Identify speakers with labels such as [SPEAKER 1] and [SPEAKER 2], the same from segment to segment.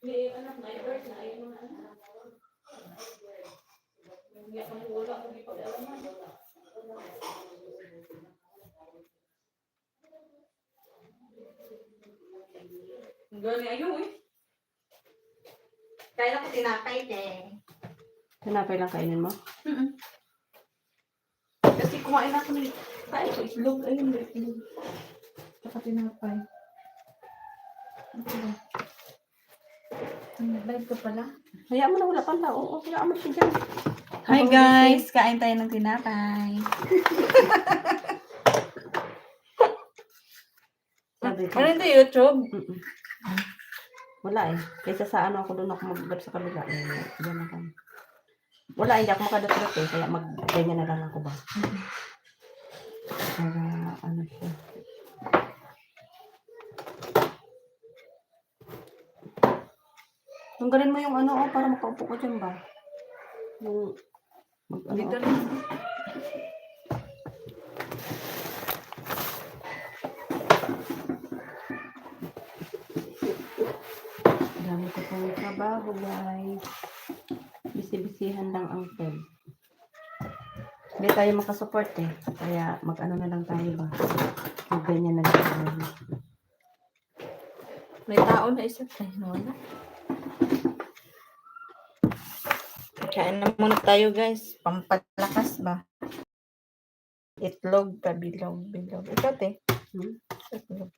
[SPEAKER 1] May anak na, i-birth na, ay mga anak. Hindi ako wala akong ipag-alaman. Gani ayaw eh.
[SPEAKER 2] Kaya ako tinapay din.
[SPEAKER 1] Tinapay lang kainin mo? Kasi kumain ako ng kain ko itlog. Ayun, itlog. Saka tinapay.
[SPEAKER 2] Nag-live ka pala.
[SPEAKER 1] Hayaan mo na wala pang tao. Oo, hayaan mo siya dyan.
[SPEAKER 2] Hi guys! Kain tayo ng tinapay.
[SPEAKER 1] Sabi ko.
[SPEAKER 2] Ano ito YouTube?
[SPEAKER 1] Wala eh. Kaysa sa ano ako doon ako mag-grab sa kabila. Diyan ako. Wala, hindi ako makadot-dot eh. Kaya mag-ganyan na lang ako ba. Para ano siya. Tunggalin mo yung ano para makaupo ko dyan ba. Yung ano,
[SPEAKER 2] Dito lang.
[SPEAKER 1] dami ko pong trabaho guys. Bisi-bisihan lang ang pen. Hindi tayo makasupport eh. Kaya mag-ano na lang tayo ba. Mag-ganyan na lang tayo.
[SPEAKER 2] May tao na isa tayo. Wala. Kain na muna tayo guys. Pampalakas ba? Itlog, pabilog, bilog. Ikaw te. Itlog.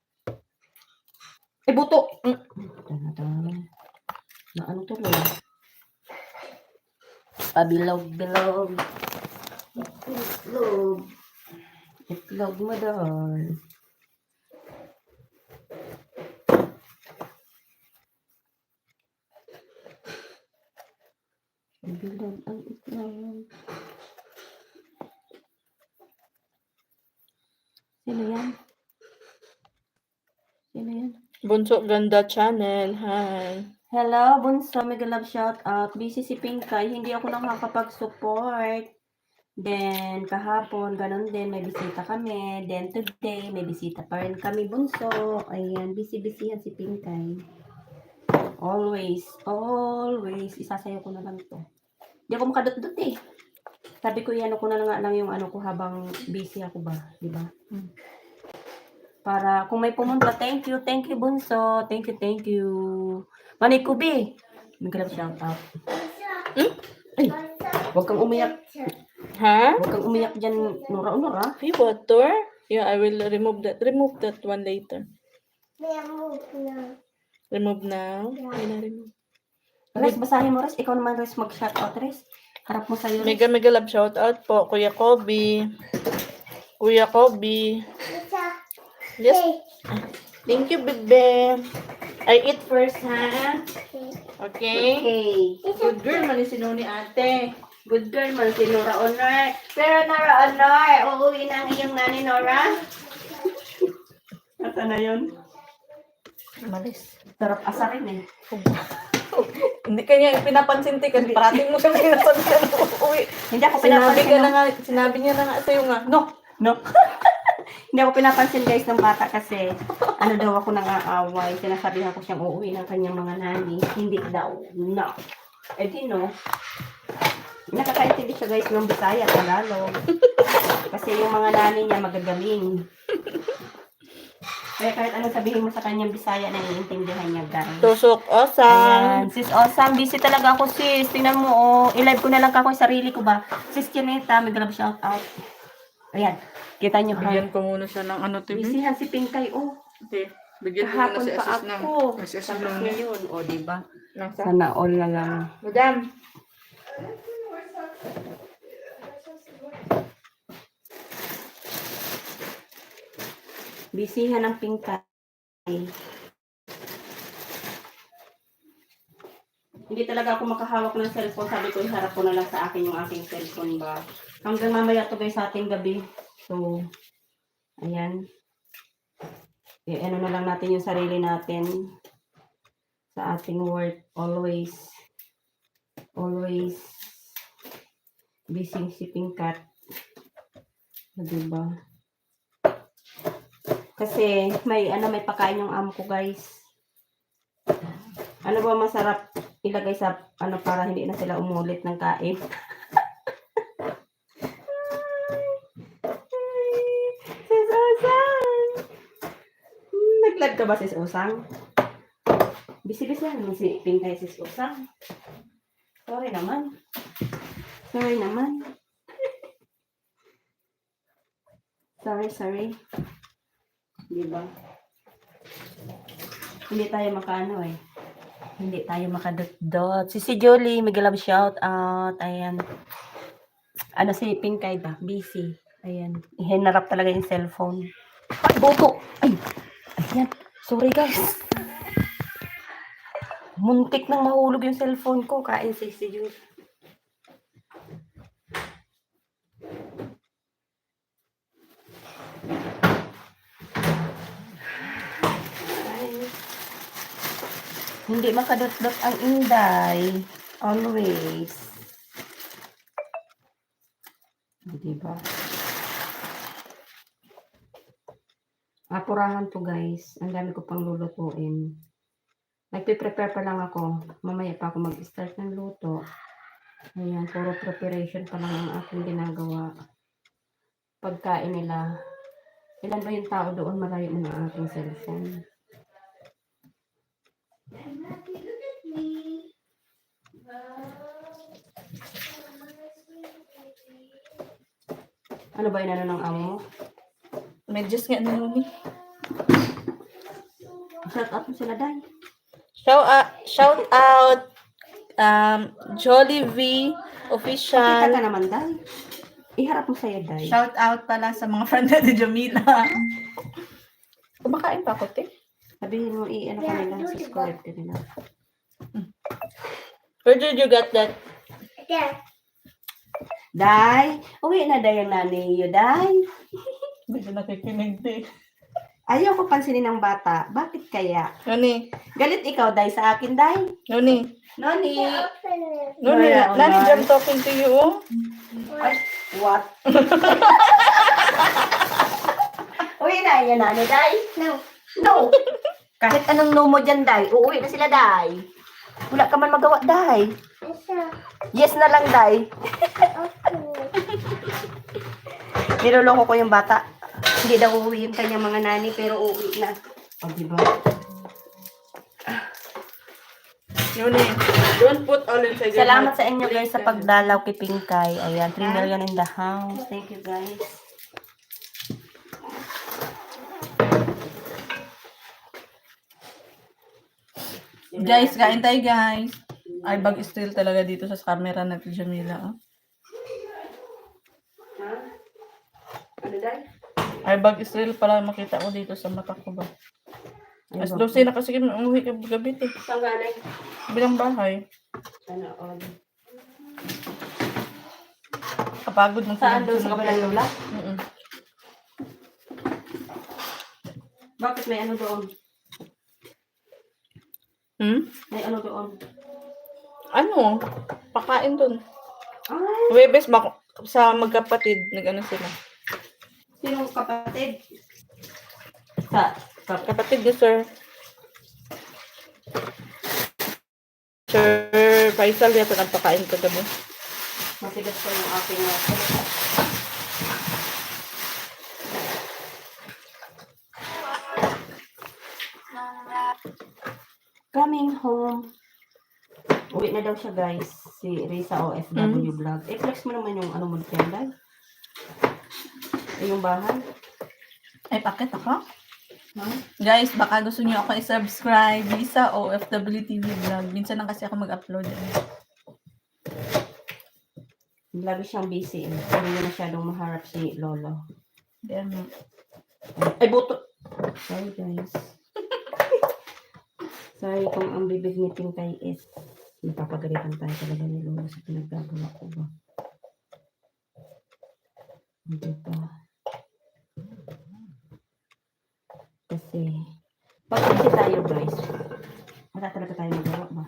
[SPEAKER 1] Buto! Tama. Na ano to lang? Pabilog-bilog. Itlog. Itlog mo doon. Bilog ang itlog. Sino yan? Sino yan?
[SPEAKER 2] Bunso Ganda Channel. Hi.
[SPEAKER 1] Hello, Bunso. Mega love shout out. Busy si Pinkay. Hindi ako nakakapag-support. Then, kahapon, ganun din. May bisita kami. Then, today, may bisita pa rin kami, Bunso. Ayan, busy-busyhan si Pinkay. Always. Isasayo ko na lang to. Hindi ako makadot-dot eh. Sabi ko, ano ko na lang yung ano ko habang busy ako ba. Diba? Para kung may pumunta, thank you, Bunso. Thank you. Manay Kubi. May kalab shout out. Ay, huwag kang umiyak.
[SPEAKER 2] Ha?
[SPEAKER 1] Huwag kang umiyak dyan, Nora.
[SPEAKER 2] Hey, water? Yeah, I will remove that. Remove that one later. Remove now? Ay, na-remove.
[SPEAKER 1] Res, basahin mo, Res. Ikaw naman, Res, mag-shout out, Res. Harap mo sa'yo, Res.
[SPEAKER 2] Mega love shout out po, Kuya Kobe. Kuya Kobe. Yes. Thank you, bebe. I eat first, ha? Okay?
[SPEAKER 1] Okay.
[SPEAKER 2] Good girl man si Noni ate.
[SPEAKER 1] Good girl man si Nora Honor. Pero Nora Honor, uuwi na ang iyong nani, Nora. Nasaan na yun?
[SPEAKER 2] Malis.
[SPEAKER 1] Sarap asarin eh.
[SPEAKER 2] Hindi kanya pinapansin ti kasi parating mo siya pinapansin uwi.
[SPEAKER 1] Hindi ako pinapansin.
[SPEAKER 2] Sinabi niya na nga sa'yo nga. No.
[SPEAKER 1] Hindi ako pinapansin guys ng bata kasi ano daw ako nang aaway. Sinasabihan ko siyang uuwi ng kanyang mga nani. Hindi daw. No. Eh di no. Nakakaintindi siya guys ng Bisaya at Tagalog. Kasi yung mga nani niya magagaling. Kaya kahit anong sabihin mo sa kanyang Bisaya, naiintindihan niya guys.
[SPEAKER 2] Tusok Osang.
[SPEAKER 1] Ayan. Sis Osang, busy talaga ako sis. Tingnan mo oh. I-live ko na lang ako yung sarili ko ba. Sis Kineta, may grab shout out. Ayan. Kita niyo ha.
[SPEAKER 2] Bigyan ko muna siya ng ano TV.
[SPEAKER 1] Busyhan si Pinkay oh.
[SPEAKER 2] Okay. Bigyan ko muna
[SPEAKER 1] Kahapon
[SPEAKER 2] si
[SPEAKER 1] pa
[SPEAKER 2] Asis ng
[SPEAKER 1] ako.
[SPEAKER 2] Asis
[SPEAKER 1] Tapos
[SPEAKER 2] ng
[SPEAKER 1] ngayon. O, diba?
[SPEAKER 2] Nasa.
[SPEAKER 1] Sana all na lang.
[SPEAKER 2] Madam.
[SPEAKER 1] Busyhan ng Pinkay. Hindi talaga ako makahawak ng cellphone. Sabi ko, iharap ko na lang sa akin yung aking cellphone ba. Hanggang mamaya to guys sa ating gabi. So, ayan. Ano na lang natin yung sarili natin sa ating work. Always busy si Pinkat. Diba? Kasi may pakain yung amo ko guys. Ano ba masarap ilagay sa ano para hindi na sila umulit ng kain? Sis Usang! Nag-live ka ba, Sis Usang? Busy-busy naman si Pinkay, Sis Usang. Sorry naman. Sorry naman. Sorry. Diba? Hindi tayo makaano eh. Hindi tayo makadot-dot. Si Julie, mag-love shout out. Ayan. Ano si Pinkay ba? Busy. Ayan. Hinarap talaga yung cellphone. Ay, boto! Ay! Ayan. Sorry guys. Muntik nang mahulog yung cellphone ko. Kain si Julie. Hindi makadot-dot ang Inday. Always. Diba? Apurahan to guys. Ang dami ko pang lulutuin. Nagpe-prepare pa lang ako. Mamaya pa ako mag-start ng luto. Ayan, puro preparation pa lang ang aking ginagawa. Pagkain nila. Ilan ba yung tao doon? Malayo mo ng aking cellphone. Ano ba inano ng amo mo?
[SPEAKER 2] Medyas nga na yun eh.
[SPEAKER 1] Shout out mo sila, Day.
[SPEAKER 2] Shout out Jolly V
[SPEAKER 1] Pakita
[SPEAKER 2] official.
[SPEAKER 1] ka naman, Day. Iharap mo sa'yo, Day.
[SPEAKER 2] Shout out pala sa mga friend ni Jamila. Kumakain pa ako, te.
[SPEAKER 1] Sabihin mo, i-ano ka nila, subscribe ka nila.
[SPEAKER 2] Where did you get that?
[SPEAKER 1] Day, uwi na, Day, ang nanay niyo, Day.
[SPEAKER 2] Medyo nakikinig, te.
[SPEAKER 1] Ayaw ko pansinin ng bata. Bakit kaya?
[SPEAKER 2] Noni.
[SPEAKER 1] Galit ikaw, Day, sa akin, Day.
[SPEAKER 2] Noni.
[SPEAKER 1] Noni.
[SPEAKER 2] Noni,
[SPEAKER 1] Wala,
[SPEAKER 2] Nani
[SPEAKER 1] wala.
[SPEAKER 2] Jam talking to you, oh.
[SPEAKER 1] Ay, what? Uwi na, yan, nanay, Day. No. No. Kahit anong no mo dyan, Day. Uuwi na sila, Day. Wala ka man magawa, Day. Yes na lang, Day. Niloloko ko yung bata. Hindi daw uuwi yung kanyang mga nani, pero uuwi na. O, diba?
[SPEAKER 2] Noni, don't put all inside your
[SPEAKER 1] Salamat
[SPEAKER 2] mouth.
[SPEAKER 1] sa inyo guys sa pagdalaw kay Pinkay. Ayan, 3 million in the house. Thank you guys.
[SPEAKER 2] Guys, kain tayo, guys. Ay, bag still talaga dito sa camera natin, Jamila, oh.
[SPEAKER 1] Ha? Ano dahil?
[SPEAKER 2] Ay, bag still pala makita ko dito sa mata ko ba. As 12 na kasi kami umuwi ka gabi, eh.
[SPEAKER 1] Saan galing?
[SPEAKER 2] Bilang bahay.
[SPEAKER 1] Ano, on?
[SPEAKER 2] Kapagod ng
[SPEAKER 1] Saan doon sa kabilang lula?
[SPEAKER 2] Mm-mm.
[SPEAKER 1] Bakit may ano doon? May ano doon?
[SPEAKER 2] Ano? Pakain dun.
[SPEAKER 1] Ay,
[SPEAKER 2] Webes, sa magkapatid, nag-ano sila.
[SPEAKER 1] sinong kapatid?
[SPEAKER 2] Kapatid ni Sir Faisal, yata nagpakain kagabi.
[SPEAKER 1] Masigas ko yung aking coming home. Uwi na daw siya guys. Si Risa OFW vlog. I-flex mo naman yung ano mo dyan guys. Yung bahay.
[SPEAKER 2] Ay, bakit ako?
[SPEAKER 1] Ha?
[SPEAKER 2] Guys, baka gusto niyo ako i-subscribe sa OFW TV vlog. Minsan lang kasi ako mag-upload.
[SPEAKER 1] Lagi siyang busy. Hindi niya masyadong maharap si Lolo.
[SPEAKER 2] Yan.
[SPEAKER 1] Ay, buto! Sorry guys. Sorry kung ang bibig ni Pinkay is napapagalitan tayo talaga ni Lolo sa pinaggagawa ko ba. Hindi ba? Kasi, pag kasi tayo guys, wala talaga tayo magawa ba?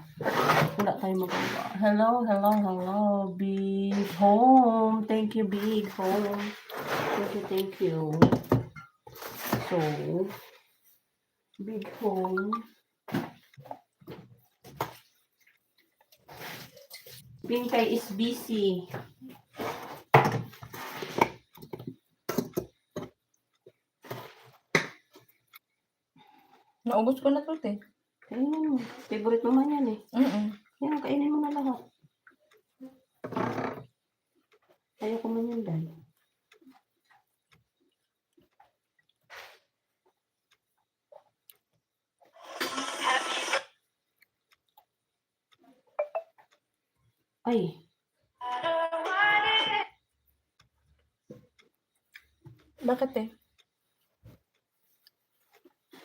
[SPEAKER 1] Wala tayo magawa. Hello, big home. Thank you, big home. Thank you. So, big home. Pinkay is busy.
[SPEAKER 2] Naubos ko na to, te.
[SPEAKER 1] Kainin mo. Favorite mo man yan eh. Yan, kainin mo na lahat. Ayoko man yan dahil. Ay,
[SPEAKER 2] Bakit, te?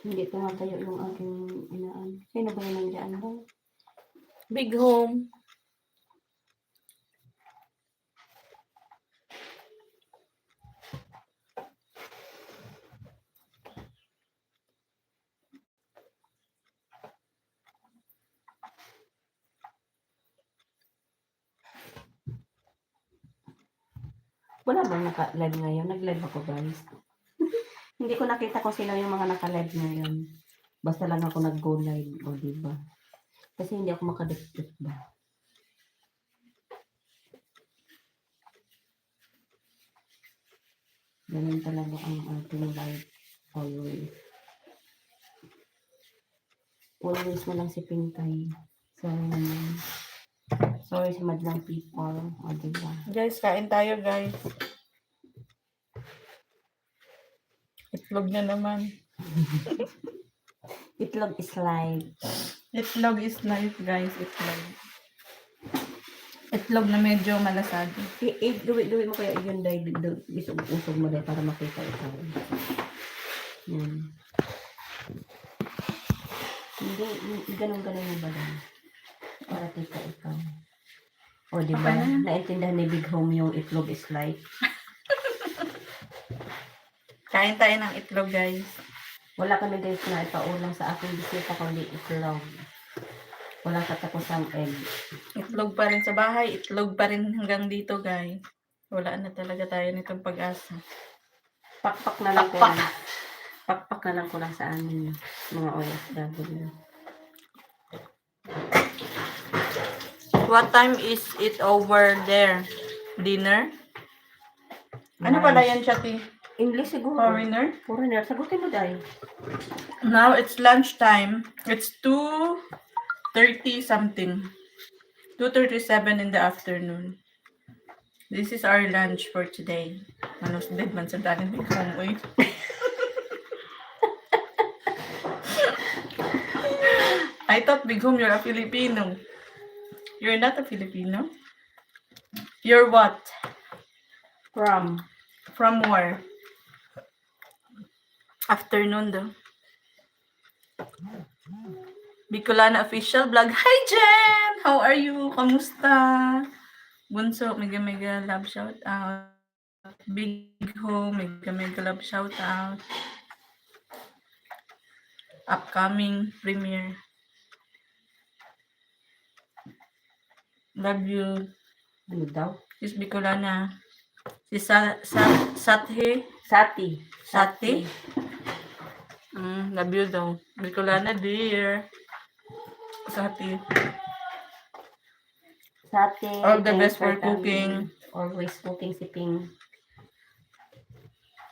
[SPEAKER 1] hindi tumatayo yung aking inaan. Sino ba yung nandiyan ba?
[SPEAKER 2] Big home.
[SPEAKER 1] Wala bang naka-live ngayon? Nag-live ako guys. Hindi ko nakita kung sino yung mga naka-live ngayon. Basta lang ako nag-go live. O diba? Kasi hindi ako makadikit ba. Ganun talaga ang ating live. Always. Always mo lang si Pinkay. Sorry sa madlang people. O diba?
[SPEAKER 2] Guys, kain tayo, guys. Itlog na naman.
[SPEAKER 1] Itlog is live.
[SPEAKER 2] Itlog is life, guys. Itlog. Itlog na medyo malasado.
[SPEAKER 1] Gawin mo kaya yun dahil usog mo dahil para makita ikaw. Yan. Hindi, ganun-ganun mo ba lang? Para kita ikaw. O diba?
[SPEAKER 2] Okay na.
[SPEAKER 1] Naintindihan ni Big Home yung itlog is life.
[SPEAKER 2] Kain tayo ng itlog, guys.
[SPEAKER 1] Wala kami guys na ipaulang sa aking bisita kundi itlog. Walang katapusang egg.
[SPEAKER 2] Itlog pa rin sa bahay. Itlog pa rin hanggang dito, guys. Wala na talaga tayo nitong pag-asa.
[SPEAKER 1] Pakpak na lang ko
[SPEAKER 2] Pakpak.
[SPEAKER 1] lang. Pakpak na lang ko lang sa amin mga OFW.
[SPEAKER 2] What time is it over there? Dinner? Ano pala yan, Chati?
[SPEAKER 1] English siguro.
[SPEAKER 2] Foreigner?
[SPEAKER 1] Foreigner. Sagutin mo dahil.
[SPEAKER 2] Now it's lunchtime. It's 2:30 something. 2:37 in the afternoon. This is our lunch for today. Manos dead man sa dani ni Kamoy. I thought Big Home you're a Filipino. You're not a Filipino? You're what?
[SPEAKER 1] From.
[SPEAKER 2] From where? Afternoon daw. Bicolana official vlog. Hi Jen! How are you? Kamusta? Bunso, mega mega love shout out. Big Home, mega mega love shout out. Upcoming premiere. Love you.
[SPEAKER 1] Ano daw?
[SPEAKER 2] Sis Bicolana. Si Sathi.
[SPEAKER 1] Sati.
[SPEAKER 2] Love you daw. Bicolana dear. Sathi.
[SPEAKER 1] Sati.
[SPEAKER 2] All the
[SPEAKER 1] Thanks
[SPEAKER 2] best for
[SPEAKER 1] coming.
[SPEAKER 2] cooking.
[SPEAKER 1] Always cooking si Ping.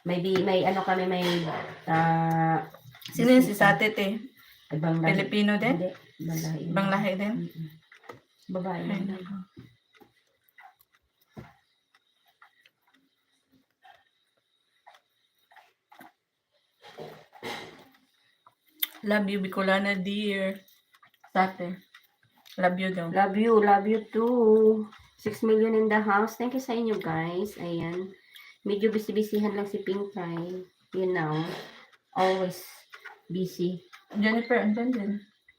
[SPEAKER 1] May ano kami, may
[SPEAKER 2] Sino yung si Sathi, te?
[SPEAKER 1] ibang lahi.
[SPEAKER 2] Filipino din?
[SPEAKER 1] Hindi, ibang lahi.
[SPEAKER 2] Ibang lahi din?
[SPEAKER 1] Mm-mm. Babae
[SPEAKER 2] Ay,
[SPEAKER 1] lang.
[SPEAKER 2] nako. Love you, Bicolana dear. Sathi. Love you daw.
[SPEAKER 1] Love you too. 6 million in the house. Thank you sa inyo guys. Ayan. Medyo busy-busyhan lang si Pinkay. You know. Always busy.
[SPEAKER 2] Jennifer, andyan din.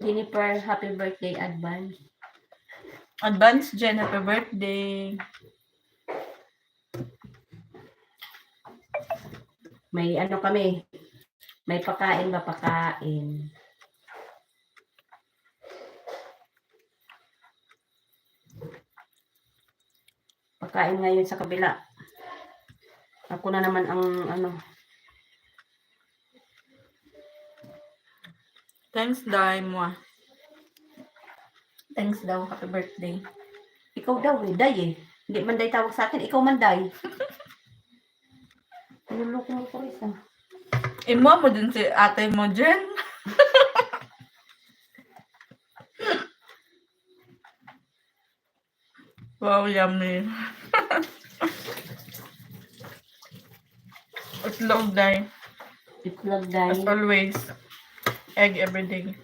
[SPEAKER 1] Jennifer, happy birthday advance.
[SPEAKER 2] Advance, Jen, happy birthday.
[SPEAKER 1] May ano kami. May pakain ba pakain? Pakain ngayon sa kabila. Ako na naman ang ano.
[SPEAKER 2] Thanks, Dai, moi. Thanks daw, happy birthday.
[SPEAKER 1] Ikaw daw eh, day eh. Hindi man day tawag sa akin, ikaw man day. Niluloko mo ko isa.
[SPEAKER 2] Imo mo din si ate mo, Jen. Wow, yummy. Itlog day.
[SPEAKER 1] Itlog day.
[SPEAKER 2] As always. Egg everyday.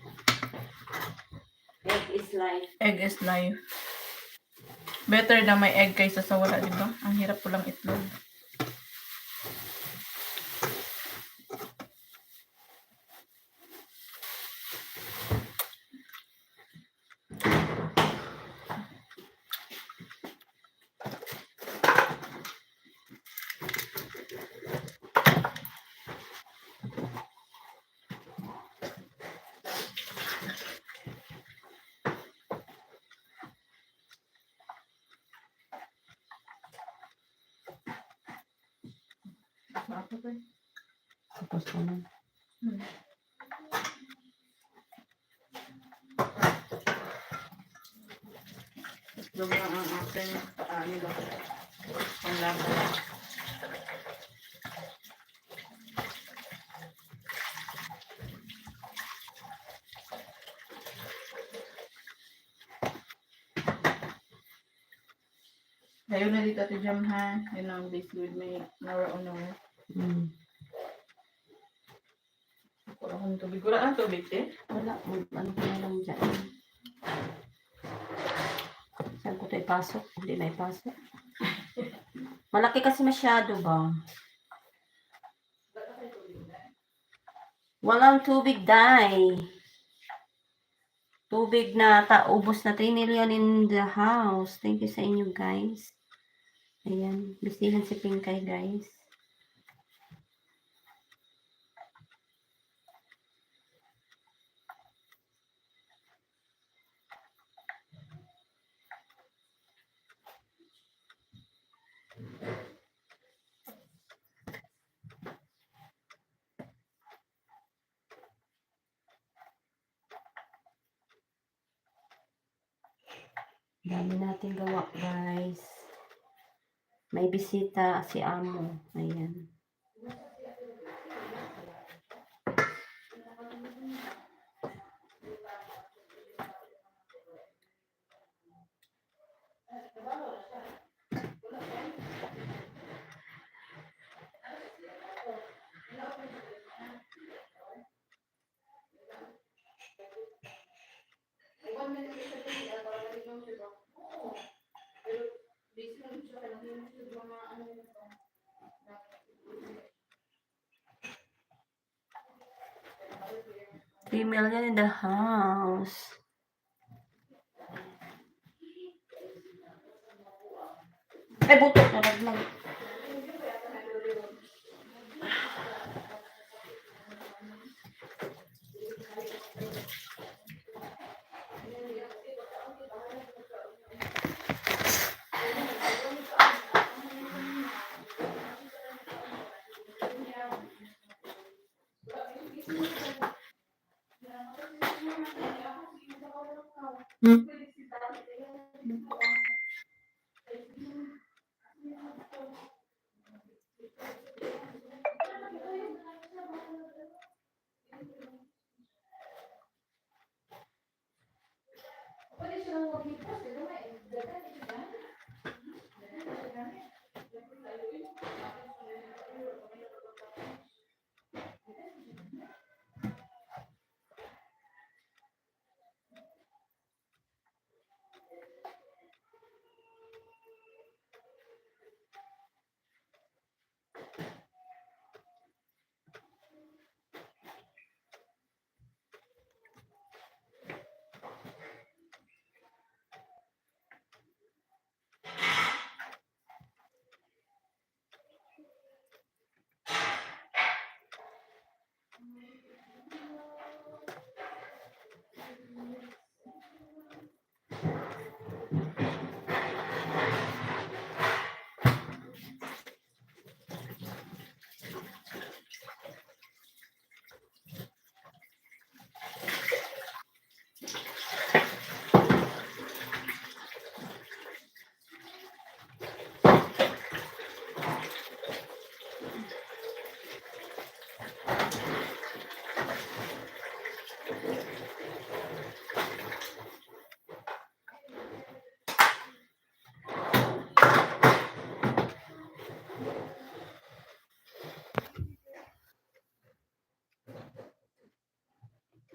[SPEAKER 1] Egg is life.
[SPEAKER 2] Egg is life. Better na may egg kaysa sa wala, di ba? Ang hirap po lang itlog.
[SPEAKER 1] Tapos ko na.
[SPEAKER 2] Itlog lang ang ating nila. Ang laban. Ngayon na dito ati Jam ha. Yun ang this with me. Nara o no. Wala akong tubig. Wala ang tubig eh.
[SPEAKER 1] Wala. Ano ko na lang dyan. Saan ko ito ipasok? Hindi na ipasok. Malaki kasi masyado ba? Walang tubig, day. Tubig na ubos na 3 million in the house. Thank you sa inyo, guys. Ayan. Bisihan si Pinkay, guys. Dami natin gawa, guys. May bisita si Amo. Ayan. $3 million in the house. Ay, buto. Nalaglag.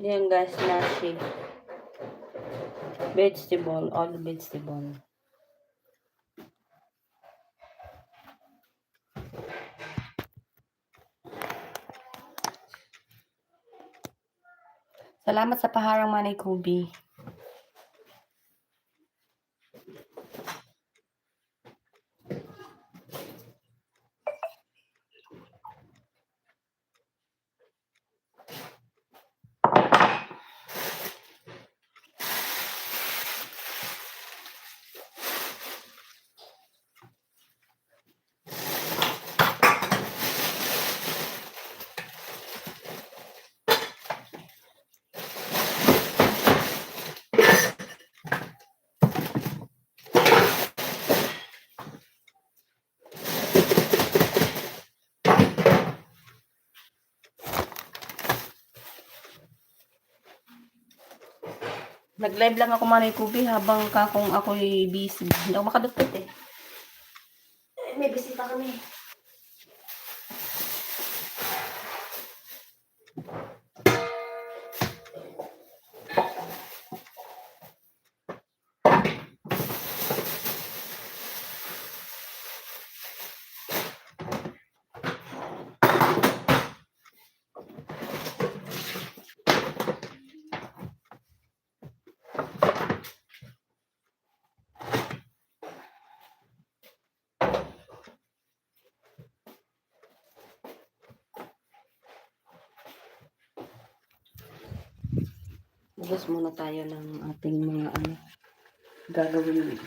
[SPEAKER 1] Yan guys, nasi. Vegetable, all vegetable. Salamat sa paharang Manay Kubi. Nag-live lang ako Manay Kubi habang kung ako'y busy. Hindi ako makadupit eh. May bisita kami. Ubus muna tayo ng ating mga gagawin.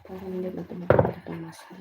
[SPEAKER 1] Parang hindi na ito magpapamasan.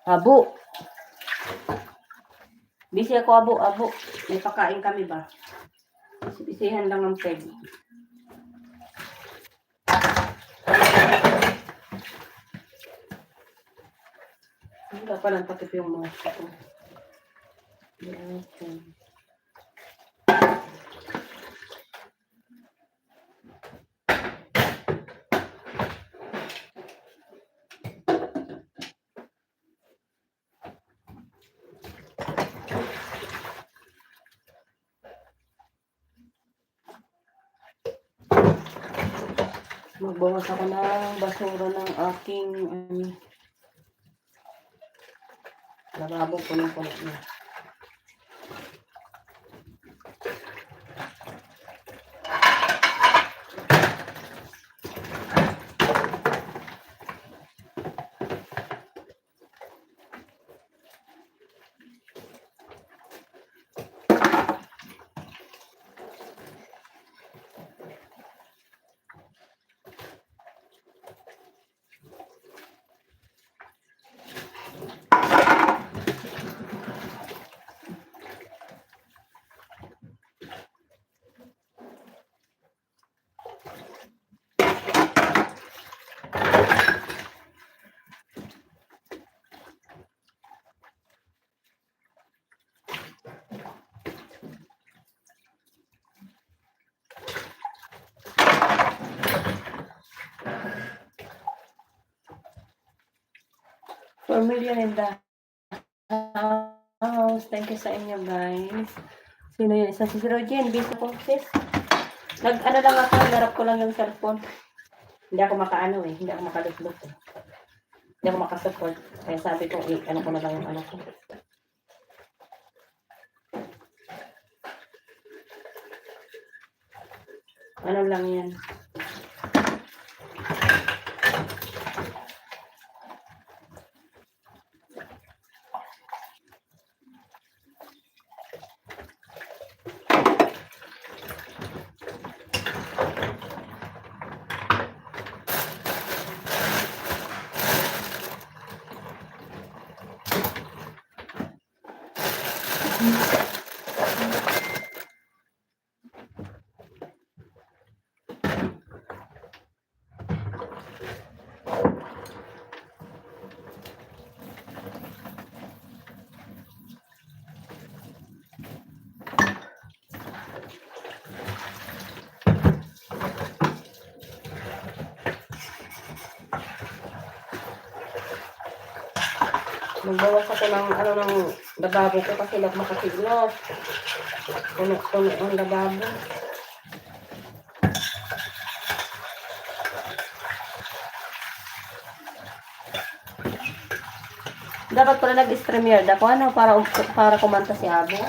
[SPEAKER 1] Abo. Busy ako, abo. May pakain kami ba? Bisihan lang ang peg. Wala pa lang takip yung mga ito. Yan. Magbawas ako ng basura ng aking lababo, punong-puno na. $4 million in that. house. Thank you sa inyo, guys. Sino yun? Isa si Rojen. Busy po, sis. Nag-ano lang ako, narap ko lang yung cellphone. Hindi ako makaano eh. Hindi ako makalutlot eh. Hindi ako makasupport. Kaya sabi ko, ano ko na lang yung ano ko. Ano lang yan. Magbawas ako ng ano ng lababo ko kasi lang makasiglos. Puno-puno ang lababo. Dapat pala nag-stream yard ako ano para kumanta si Abo.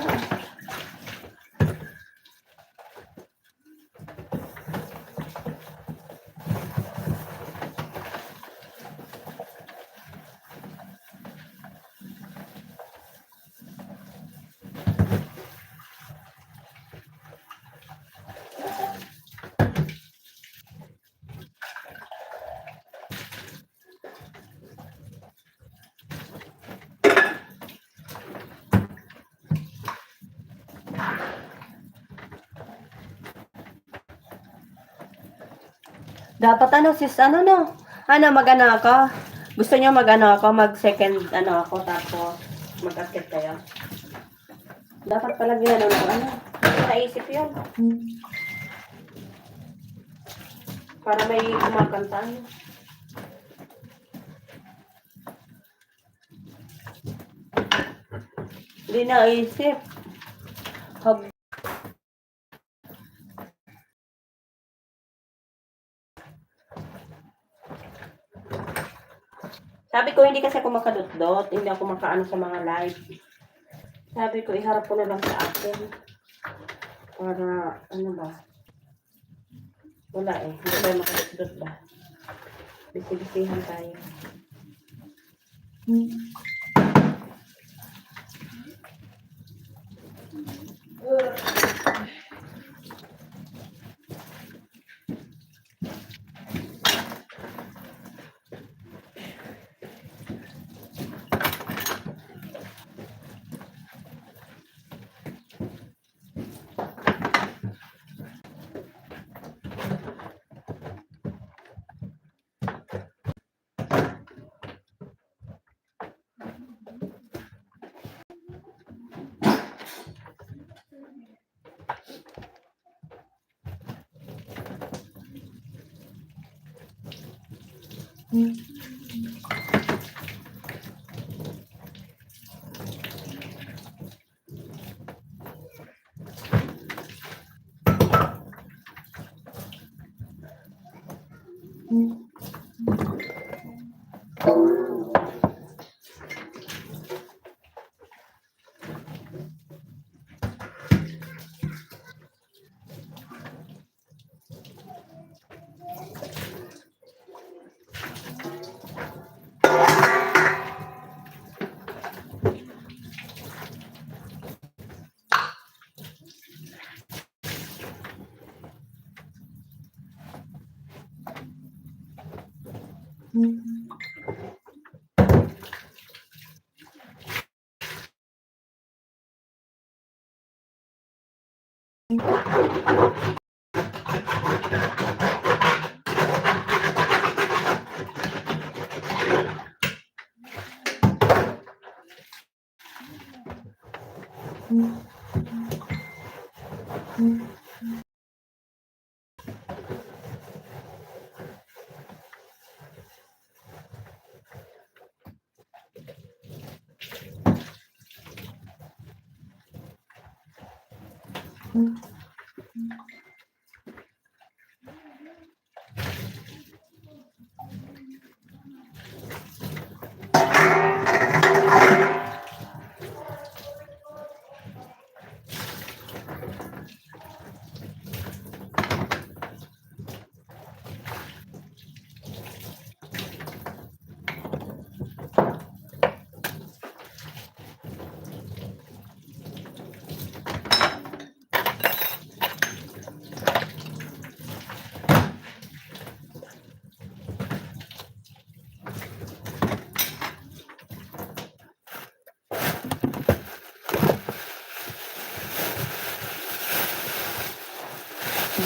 [SPEAKER 1] Dapat ano sis, ano no? Ano mag-ano ako? Gusto niyo mag-ano ako, mag-second ano ako tapos mag-accept kayo? Dapat pala ginano ng ano? Naisip 'yun. Para may kumakanta. Hindi naisip. Hab Sabi ko, hindi kasi ako makadot-dot, hindi ako makaano sa mga live. Sabi ko, iharap ko na lang sa akin. Para, ano ba? Wala eh, hindi tayo makadot-dot ba? Bisi-bisihan tayo.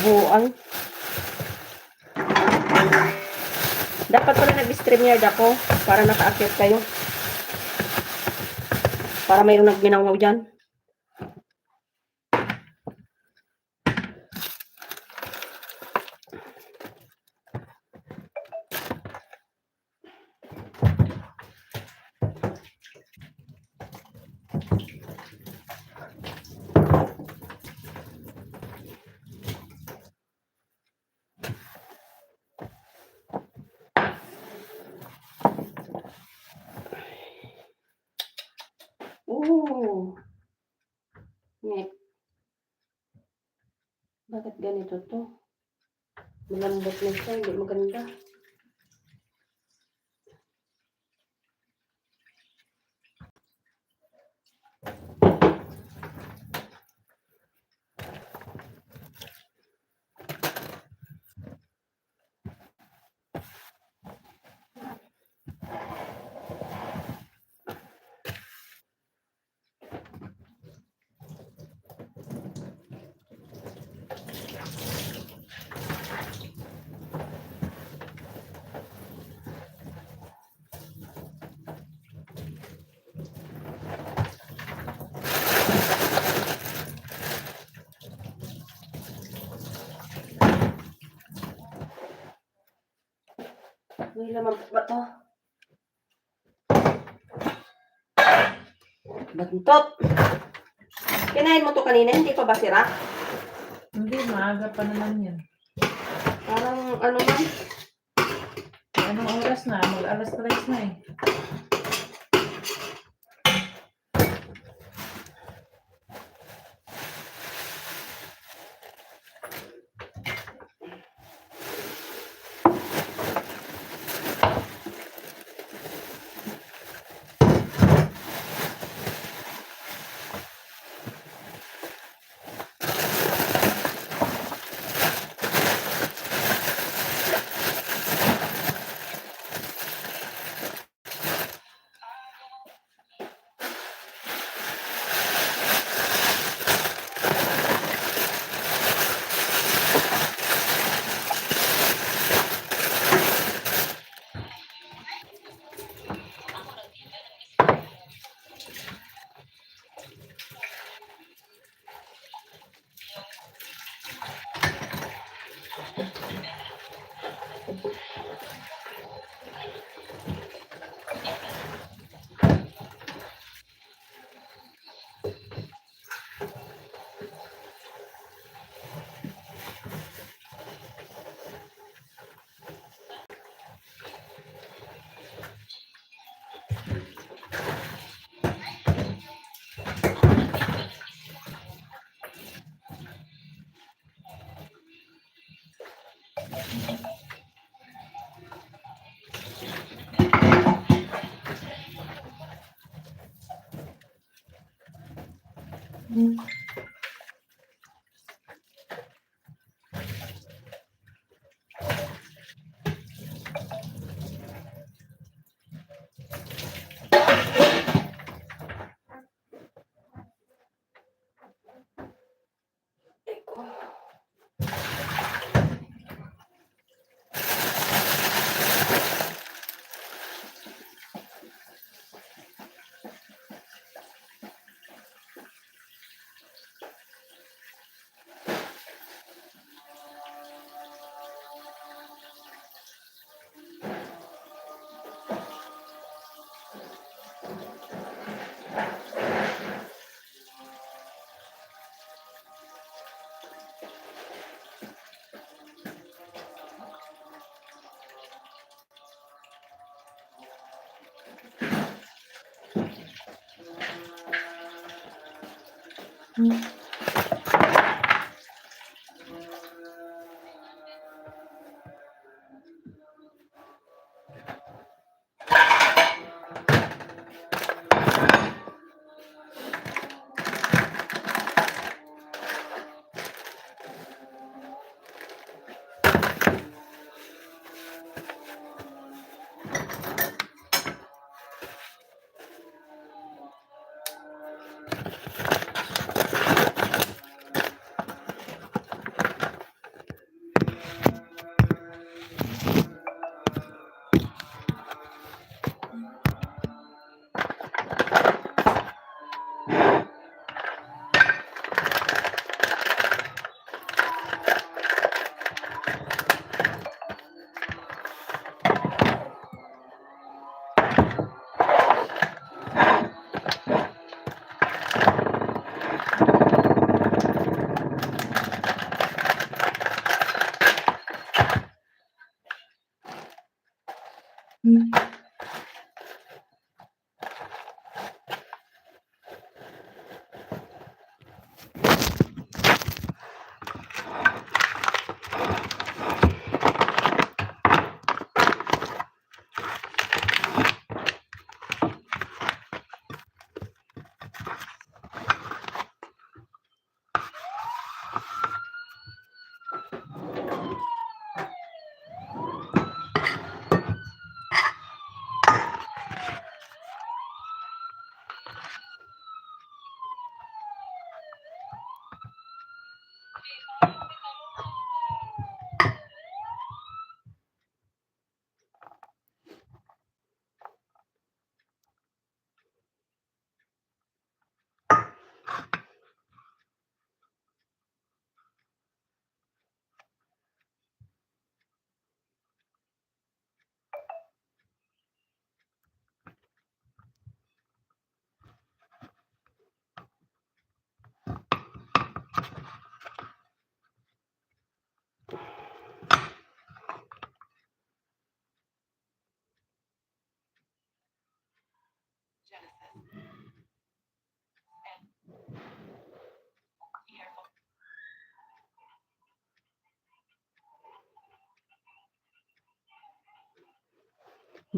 [SPEAKER 1] Buang. Dapat pala nag-StreamYard ako para nakaakyat kayo. Para mayroong nagminawaw dyan. Net. Bakit ganito to? Malambot na siya, hindi maganda. May laman ba to? Bantot! Kinain mo to kanina, hindi pa ba sira?
[SPEAKER 2] Hindi, maaga pa naman yan.
[SPEAKER 1] Parang ano man?
[SPEAKER 2] Anong oras na? Mag-alas 3 na eh.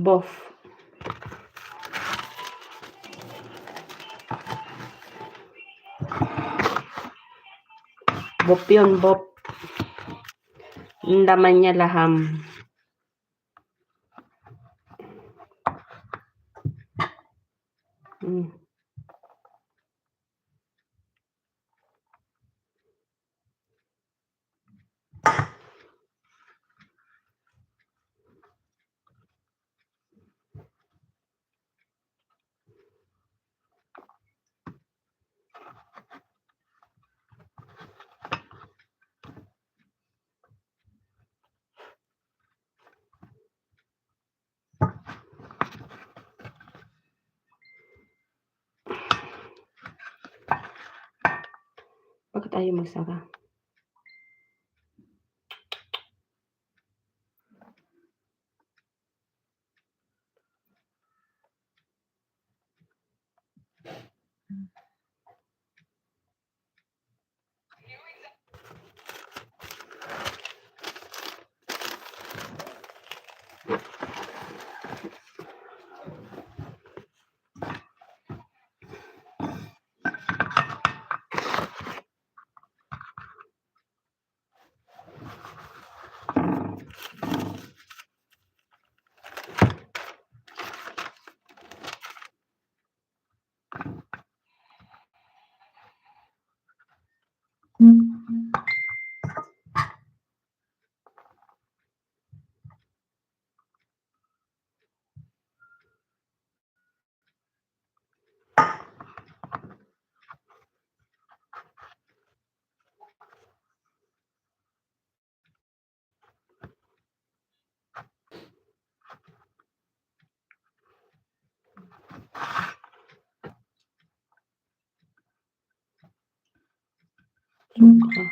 [SPEAKER 1] Bof. Bop yun, bop. Yung laman niya laham. Bakit ayaw magsara? Suka.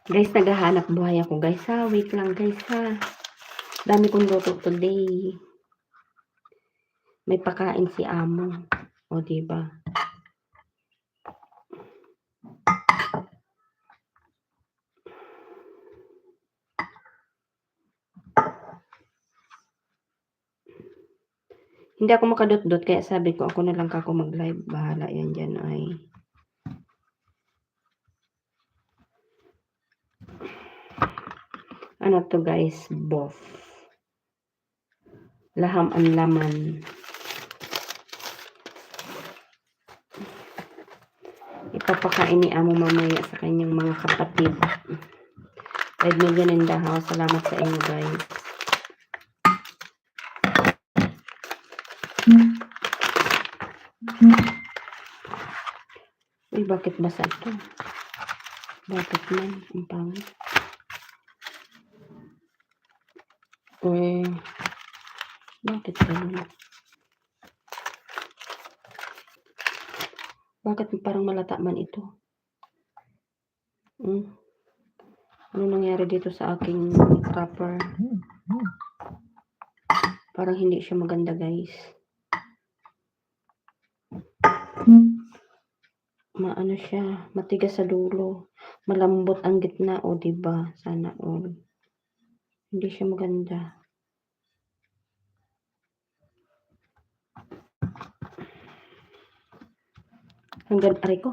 [SPEAKER 1] Guys, naghahanap buhay ako guys ha. Wait lang guys ha. Dami kong luto today. May pakain si amo. O diba? Hindi ako makadot-dot kaya sabi ko ako na lang kako mag-live. Bahala yan dyan ay. Ano to guys? Bof. Laham ang laman. Ipapakain ni amo mamaya sa kanyang mga kapatid. 5 million in the house. Salamat sa inyo guys. Uy, bakit basa ito? Bakit man? Ang pangit. Bakit ganun? Bakit parang malata man ito? Ano nangyari dito sa aking wrapper? Parang hindi siya maganda guys. Maano siya, matigas sa dulo. Malambot ang gitna, o diba? Sana all. Hindi siya maganda. Hanggang aray ko.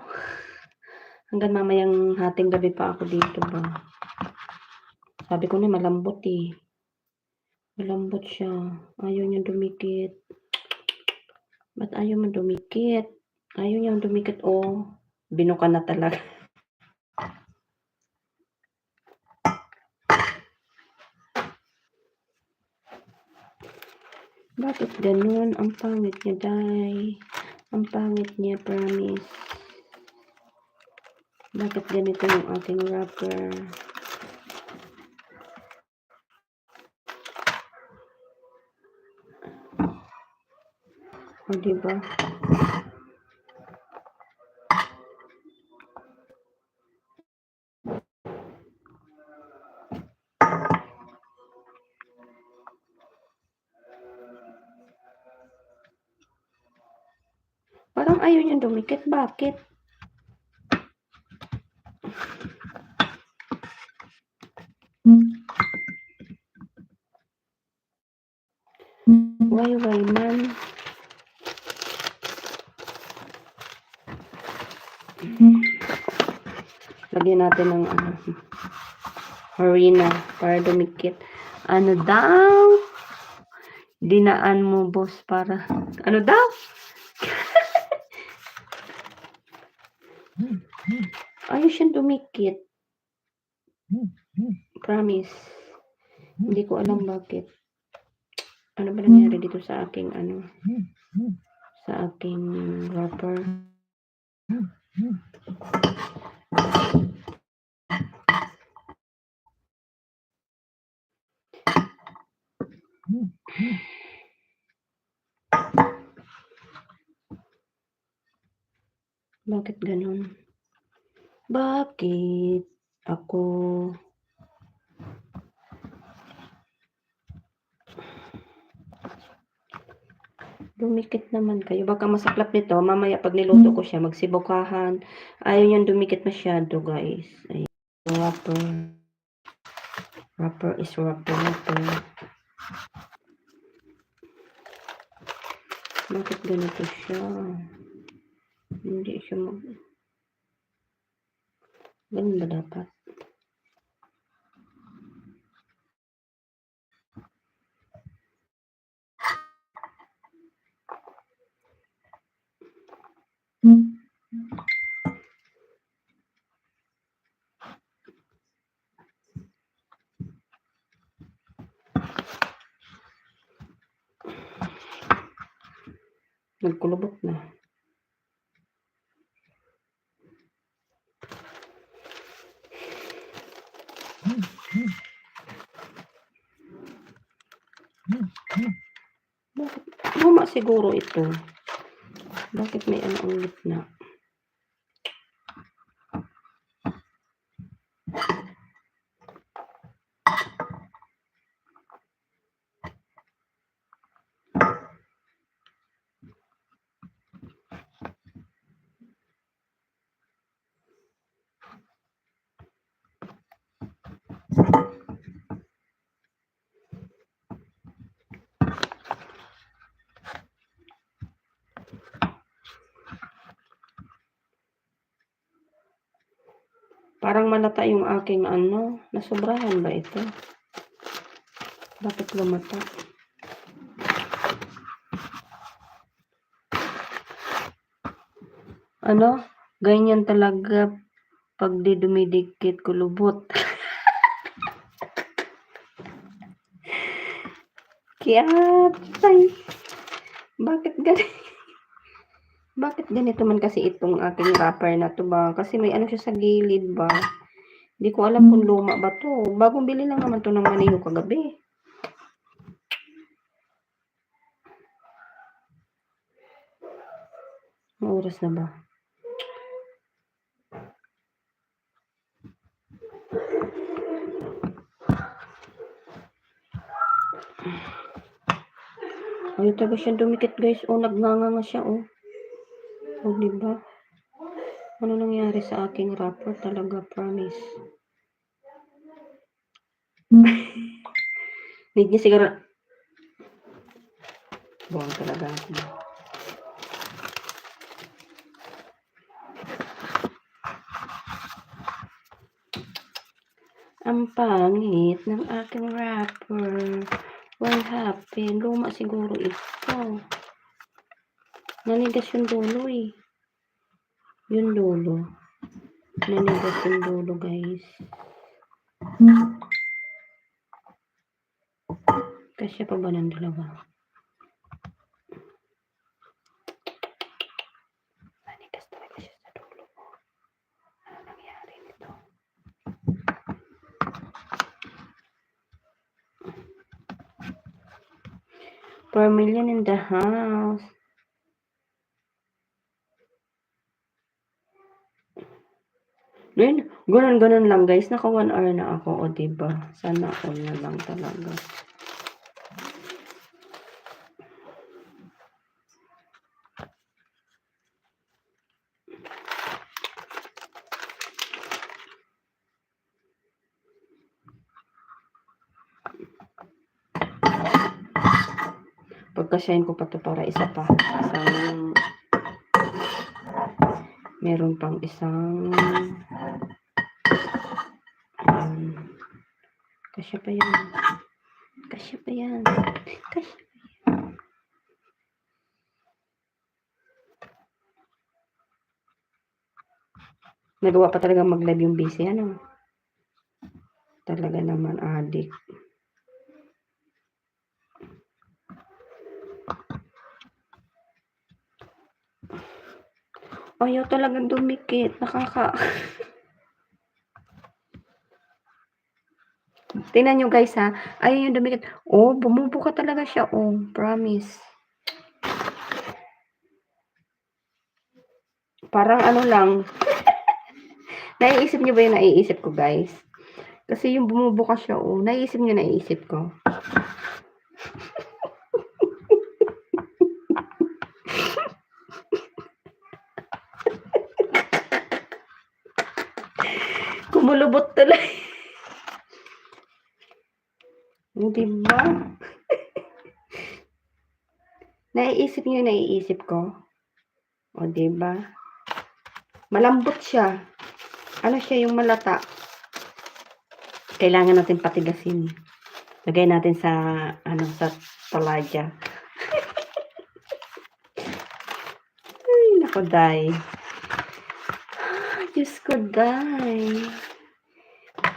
[SPEAKER 1] Hanggang mamayang hating gabi pa ako dito ba. Sabi ko na malambot eh. Malambot siya. Ayaw niya dumikit. Ba't ayaw man dumikit? Ayaw niya dumikit. Oh, binuka na talaga. Bakit ganun? Ang pangit niya, day. Ang pangit niya, promise. Bakit ganito yung aking wrapper? O, diba? Parang ayaw niya dumikit. Bakit? Why man? Lagyan natin ng harina para dumikit. Ano daw? Dinaan mo, boss, para... Ano daw? Ayaw siyang dumikit. Promise. Hindi ko alam bakit. Ano ba nangyari dito sa aking sa aking wrapper? Bakit ganun? Bakit ako dumikit naman kayo? Baka masaklap nito. Mamaya pag niluto ko siya, magsibukahan. Ayaw niyang dumikit masyado, guys. Ayun. Wrapper is wrapper. Bakit ganito siya? Hindi siya ganun ba dapat? Nagkulubot na. Bakit? Luma siguro ito. Bakit may ang gitna? Parang malata yung aking ano. Nasobrahan ba ito? Bakit lumata? Ano? Ganyan talaga pag di dumidikit kulubot. Kaya, bakit ganito? Bakit ganito man kasi itong aking wrapper na to ba? Kasi may ano siya sa gilid ba? Hindi ko alam kung luma ba to. Bagong bili lang naman to ng maniho kagabi. Ang oras na ba? Ayaw talaga siya dumikit guys. Oh, nagnganga nga siya oh. Oh, diba? Ano nangyari sa aking wrapper talaga, promise. Need niya siguro. Buwang talaga ako. Ang pangit ng aking wrapper. What happened? Luma siguro ito. Nanigas yung dulo eh. Yung dulo. Nanigas yung dulo guys. Kasi pa ba ng dalawa? Nanigas talaga siya sa dulo. Ano nangyari nito? Per million in the house. Ganun lang guys. Naka 1 hour na ako. O diba? Sana all na lang talaga. Pagkasyahin ko pa to para isa pa. Isang meron pang isang kasya pa yan. Kasya pa yan. Kasya. Nagawa pa talaga mag-live yung busy. Ano? Talaga naman adik. Ayaw talagang dumikit. Nakaka... Tingnan nyo guys ha. Ayaw yung dumikit. Oh, bumubuka talaga siya. Oh, promise. Parang ano lang. Naiisip nyo ba yung naiisip ko guys? Kasi yung bumubuka siya. Oh, naiisip nyo naiisip ko. Kumulubot talaga. Diba? Naiisip niyo naiisip ko? O, diba? Malambot siya. Ano siya yung malata? Kailangan natin patigasin. Lagay natin sa, ano, sa taladya. Ay, nako, day. Diyos ko, day.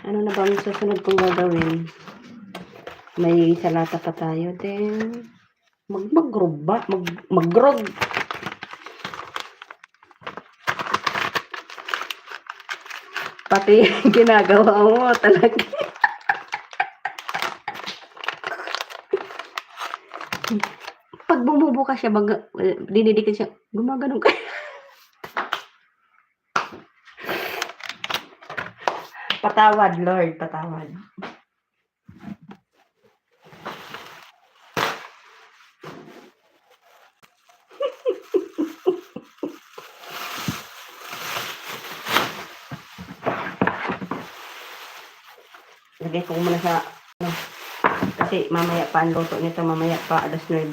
[SPEAKER 1] Ano na ba ang susunod kong gagawin? May salata pa tayo din. Mag-grog ba? Mag-grog. Pati ginagawa mo talaga. Pag bumubuka siya, dinidikit siya, gumaganon ka. Patawad, Lord, patawad. Lagay ko muna sa, ano, kasi mamaya pa ang luto nito, mamaya pa alas 9.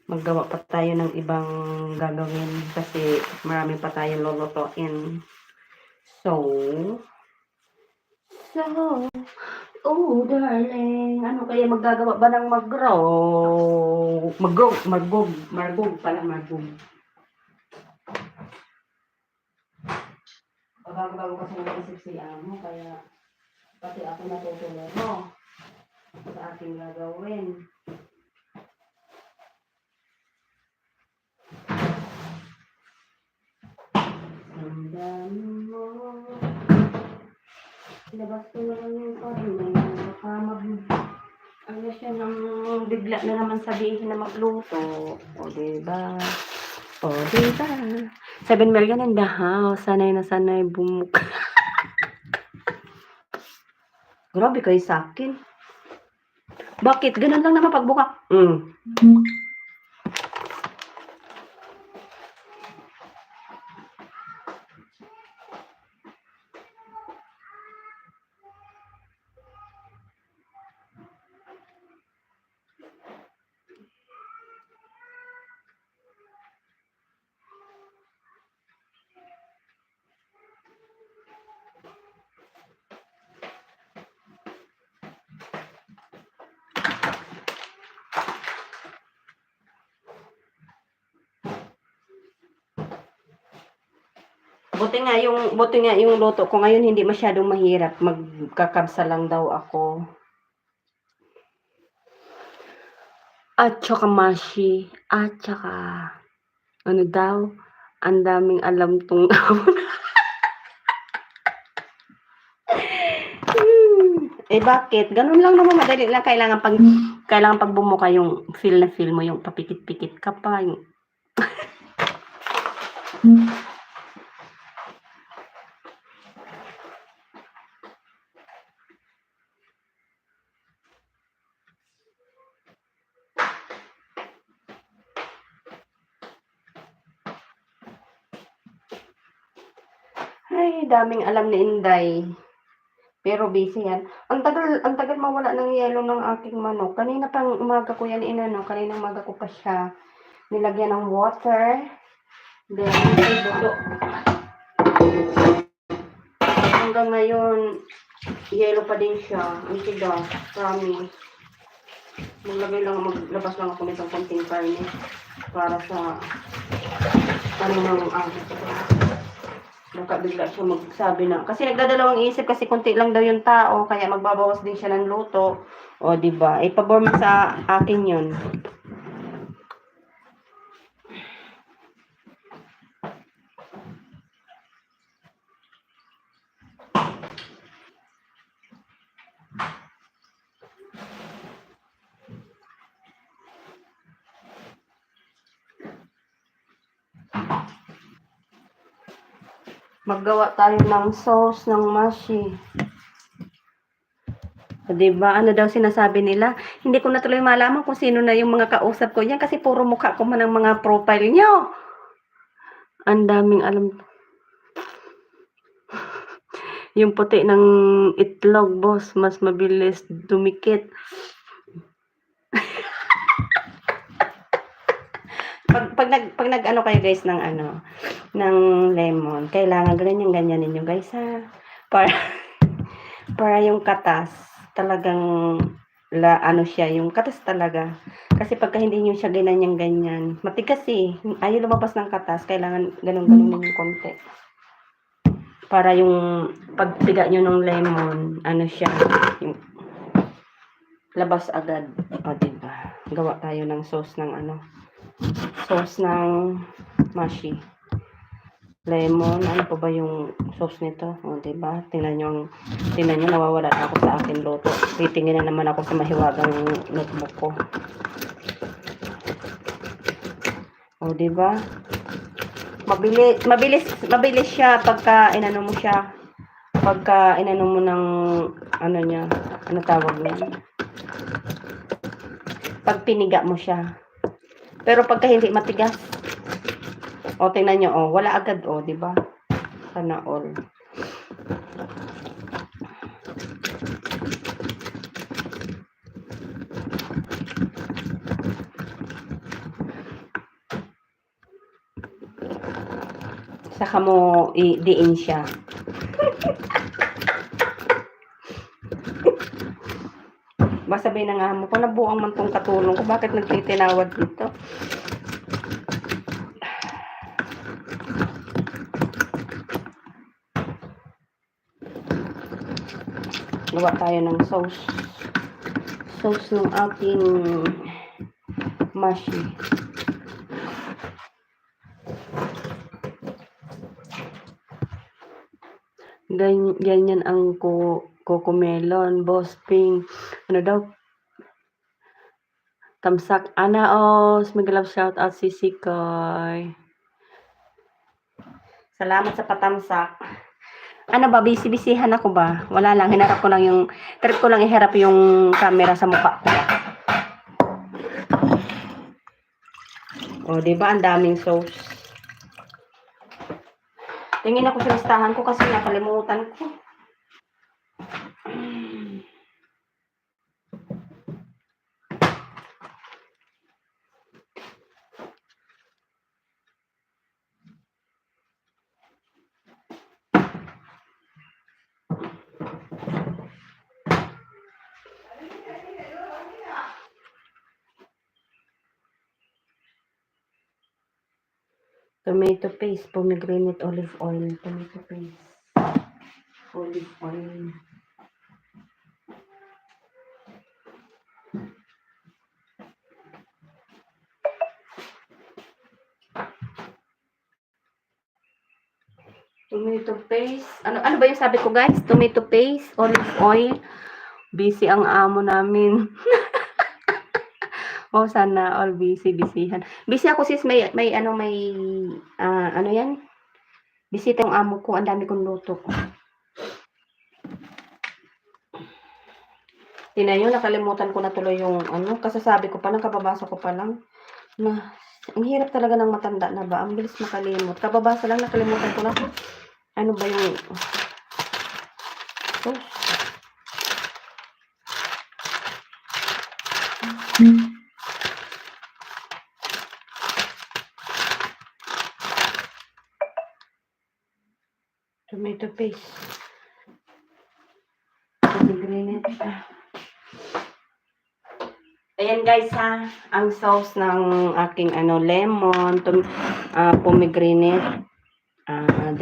[SPEAKER 1] Maggawa pa tayo ng ibang gagawin kasi marami pa tayong lulutuin. So, oh, darling, ano kaya magagawa ba ng margog pala, margog. Bago kasi naisip si Amo, kaya pati ako natutulog mo sa aking gagawin. Ang dami mo. Labas ko na lang yung karne. Baka ano siya nang bigla na naman sabihin na magluto. O, diba? O, diba? 7 million in the house. Sanay na sanay bumuk. Grabe kayo sa akin. Bakit? Ganun lang naman pagbuka. Buti nga yung luto ko ngayon hindi masyadong mahirap. Magkakabsa lang daw ako. At saka mashi. At saka ano daw? Ang daming alam tong bakit? Ganun lang naman, madali lang. Kailangan pag bumuka yung feel na feel mo, yung papikit-pikit ka pa. Yung ay, daming alam ni Inday. Pero busy yan. Ang tagal mawala ng yelo ng aking manok. Kanina pang umaga ko yan kaninang umaga ko pa siya nilagyan ng water. Then, buto. Hanggang ngayon, yelo pa din siya. Ang siga, promise. Maglabas lang ako nitong konting karne para sa baka bigla siya magsabi na. Kasi nagdadalawang isip kasi konti lang daw yung tao, kaya magbabawas din siya ng luto. O, diba? Pabor mo sa akin yun. Maggawa tayo ng sauce ng mashi. Diba? Ano daw sinasabi nila? Hindi ko na tuloy malaman kung sino na yung mga kausap ko yan kasi puro mukha ko man ang mga profile nyo. Ang daming alam. Yung puti ng itlog, boss, mas mabilis dumikit. Pag nag-ano kayo guys ng ng lemon, kailangan ganyan ninyo guys ha. Para yung katas talagang siya, yung katas talaga. Kasi pagka hindi niyo siya ganyan, matigas eh. Ayaw lumabas ng katas, kailangan ganun yung konti. Para yung pagpiga nyo ng lemon, siya, yung labas agad. O, diba? Gawa tayo ng sauce ng sauce ng mashi. Lemon, ano pa ba yung sauce nito? O, diba? Tingnan nyo, nawawala ako sa akin loto. Titingin na naman ako sa mahiwagang notebook ko. O, diba? Mabilis siya pagka inano mo siya. Pagka inano mo ng niya, ano tawag niya? Pag piniga mo siya. Pero pagka hindi matigas, tingnan nyo, wala agad, di ba? Sana all. Saka mo i-diin siya. Basta sabihin ng amo ko, nabuang man tong katulong ko. Bakit nagtitinawad dito? Gawa tayo ng sauce. Sauce ng ating mashi. Ganyan ang cocomelon, boss ping. Ano daw? Tamsak Anaos. Mag-love shout out si Sikoy. Salamat sa patamsak. Ano ba, busy-busyhan ako ba? Wala lang, hinarap ko lang yung, trip ko lang iharap yung camera sa mukha ko. O, diba, ang daming sauce. Tingin ako sa listahan ko kasi nakalimutan ko. Tomato paste, pomegranate olive oil, tomato paste, olive oil. Tomato paste. Ano ba yung sabi ko, guys? Tomato paste, olive oil. Busy ang amo namin. Oh, sana all busyhan. Busy ako sis, may ano yan? Bisita yung amo ko, ang dami kong luto. Tinayo, nakalimutan ko na tuloy yung kasasabi ko pa lang, kababasa ko pa lang. Na, ang hirap talaga ng matanda na ba? Ang bilis makalimot. Kababasa lang, nakalimutan ko na. Ano ba yung... Tomato paste. Ayan guys ha, ang sauce ng aking lemon, pomegranate,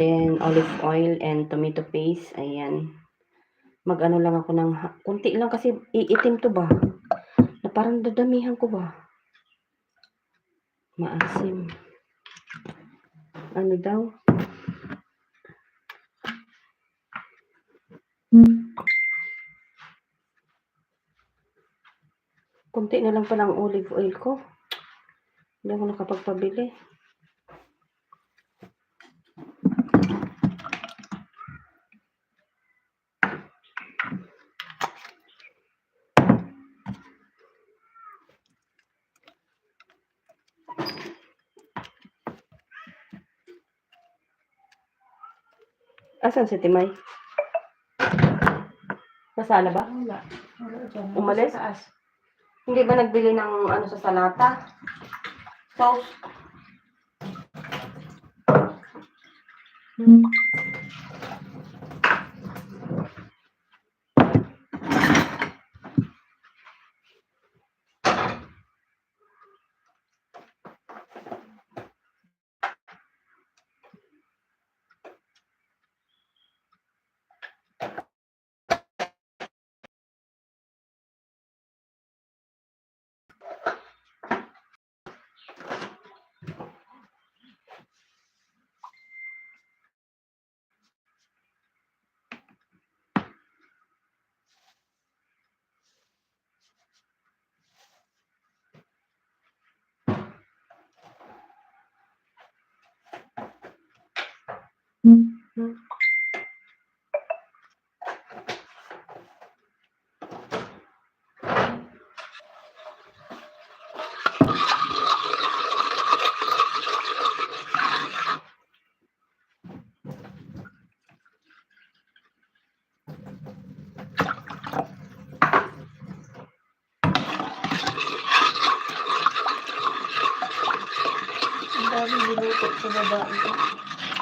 [SPEAKER 1] then olive oil and tomato paste. Ayan. Mag-ano lang ako ng kunti lang kasi iitim to ba? Na parang dadamihan ko ba? Maasim. Ano daw? Kunti na lang pa ng olive oil ko. Hindi ako nakapagpabili. Asan si Timay? Nasala ba?
[SPEAKER 2] Wala.
[SPEAKER 1] Umalis? Hindi ba nagbili ng sa salata? Sauce.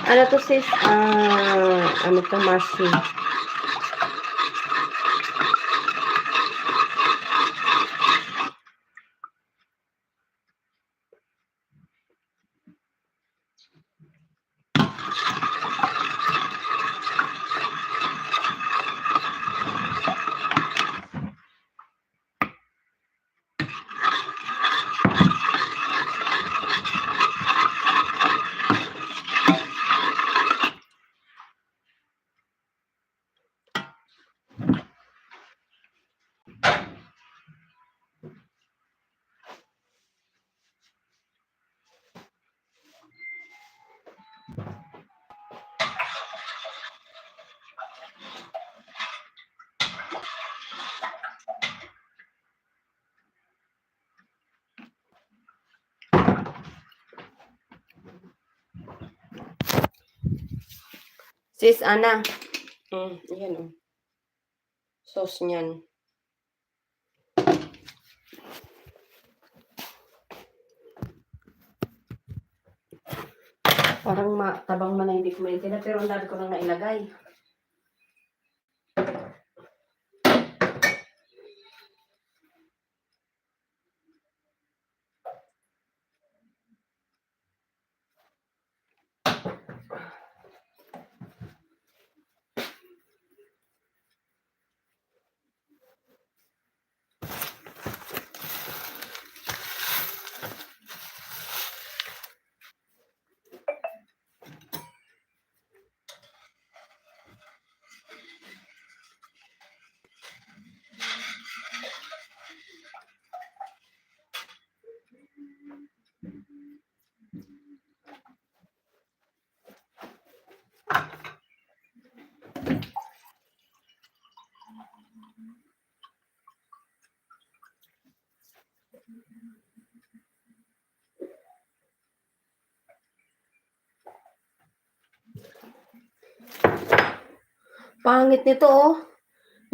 [SPEAKER 1] Ano to sis? Ano to, mashi? Sis Ana. Yan o. Sauce niyan. Parang matabang man na hindi ko maintindihan, pero ang dami ko nang nailagay. Pangit nito oh.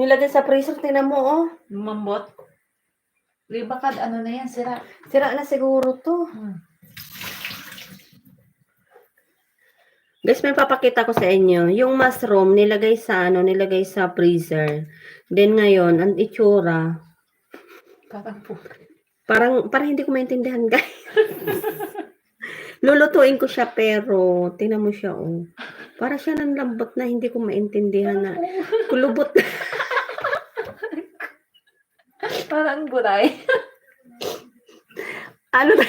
[SPEAKER 1] Nilagay sa freezer, tingnan mo oh.
[SPEAKER 2] Lumambot. Di baka ano na yan, sira.
[SPEAKER 1] Sira na siguro to. Guys, may papakita ko sa inyo. Yung mushroom, nilagay sa freezer. Then ngayon, ang itsura, parang hindi ko maintindihan, guys. Lulutuin ko siya, pero tingnan mo siya, oh. Para siya ng lambot na hindi ko maintindihan na. Kulubot.
[SPEAKER 2] Parang buray.
[SPEAKER 1] Ano na?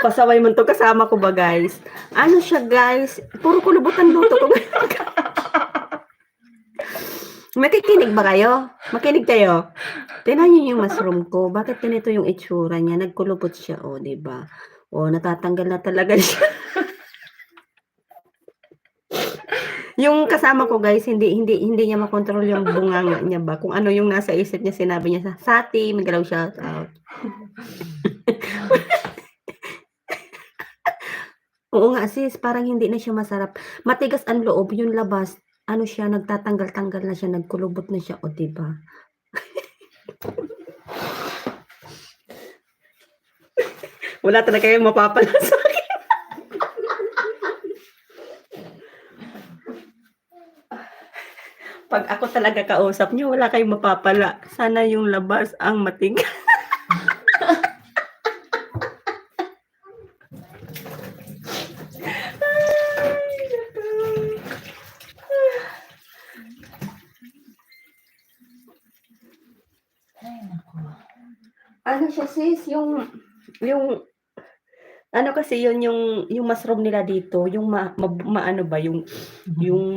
[SPEAKER 1] Pasaway mo to, kasama ko ba, guys? Ano siya, guys? Puro kulubutan luto ko. Makikinig ba kayo? Makinig kayo. Tingnan niyo yung mushroom ko. Bakit ganito yung itsura niya? Nagkulubot siya, oh, di ba? Oh, natatanggal na talaga siya. Yung kasama ko, guys, hindi niya makontrol yung bunganga niya ba? Kung ano yung nasa isip niya, sinabi niya sa Sati, Migalaw shout out. Oo nga sis, parang hindi na siya masarap. Matigas ang loob, yung labas, ano siya, nagtatanggal-tanggal na siya, nagkulubot na siya, o diba? Wala talaga kayong mapapala sa akin. Pag ako talaga kausap niyo, wala kayong mapapala. Sana yung labas ang matigas.
[SPEAKER 2] Ay, naku.
[SPEAKER 1] Ano siya sis, yung ano kasi yun yung mushroom nila dito, yung maano ba yung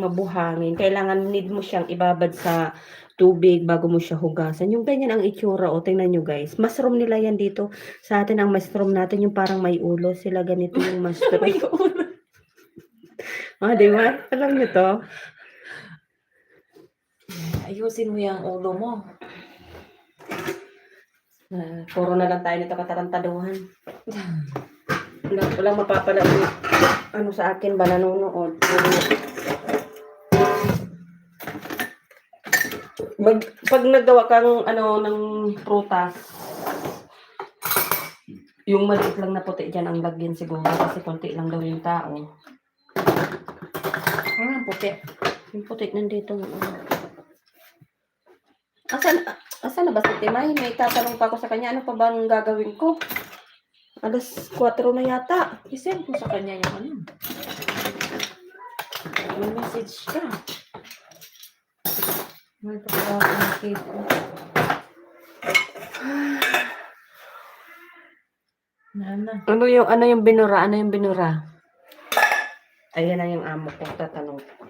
[SPEAKER 1] mabuhangin. Kailangan need mo siyang ibabad sa tubig bago mo siya hugasan. Yung ganyan ang itsura, o tingnan nyo guys. Mushroom nila yan dito. Sa atin ang mushroom natin yung parang may ulo. Sila ganito yung mushroom. May ulo. Di ba? Alam nyo to?
[SPEAKER 2] Ayusin mo yung ulo mo.
[SPEAKER 1] Puro na lang tayo nito katarantaduhan. Walang mapapala ano sa akin ba nanonood. Pag nagawa kang ano ng prutas, yung maliit lang na puti dyan ang lagyan siguro kasi konti lang daw yung tao.
[SPEAKER 2] Ano ang puti?
[SPEAKER 1] Yung puti nandito. Asan na ba si Timay? May tatanong pa ako sa kanya. Ano pa bang gagawin ko? Alas 4 na yata.
[SPEAKER 2] I-send mo sa kanya yung ano. May message ka. May pagkakakit ko. Ano yung binura? Ano yung binura? Ayan na yung amo ko. Tatanong ko.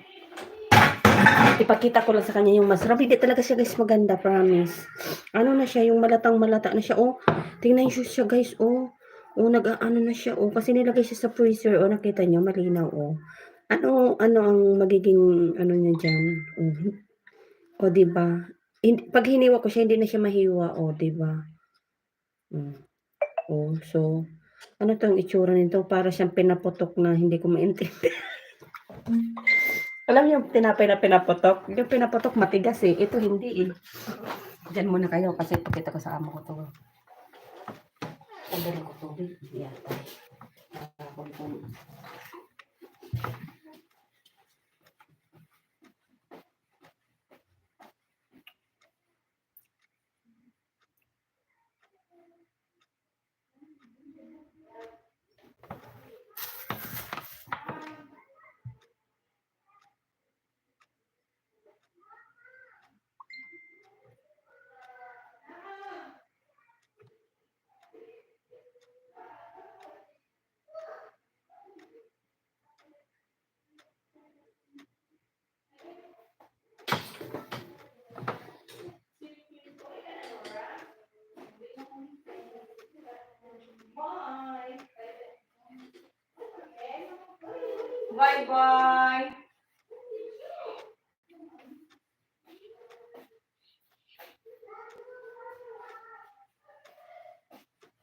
[SPEAKER 2] Ipakita ko lang sa kanya yung mushroom. Hindi talaga siya guys maganda, promise. Ano na siya, yung malatang-malata na siya. Oh, tingnan siya guys. Oh, nag-ano na siya. Oh, kasi nilagay siya sa freezer. Oh, nakita niyo, malinaw. Oh, ano ang magiging ano niya dyan? Oh, diba? Pag hiniwa ko siya, hindi na siya mahiwa. Oh, diba? Oh, so, ano tong itsura nito? Para siyang pinaputok na hindi ko maintindihan.
[SPEAKER 1] Alam niyo yung tinapay na pinaputok? Yung pinaputok matigas eh. Ito hindi eh. Diyan muna kayo kasi pakita ko sa amo ko to. Tanggalin ko tubig. Yan. Bye-bye!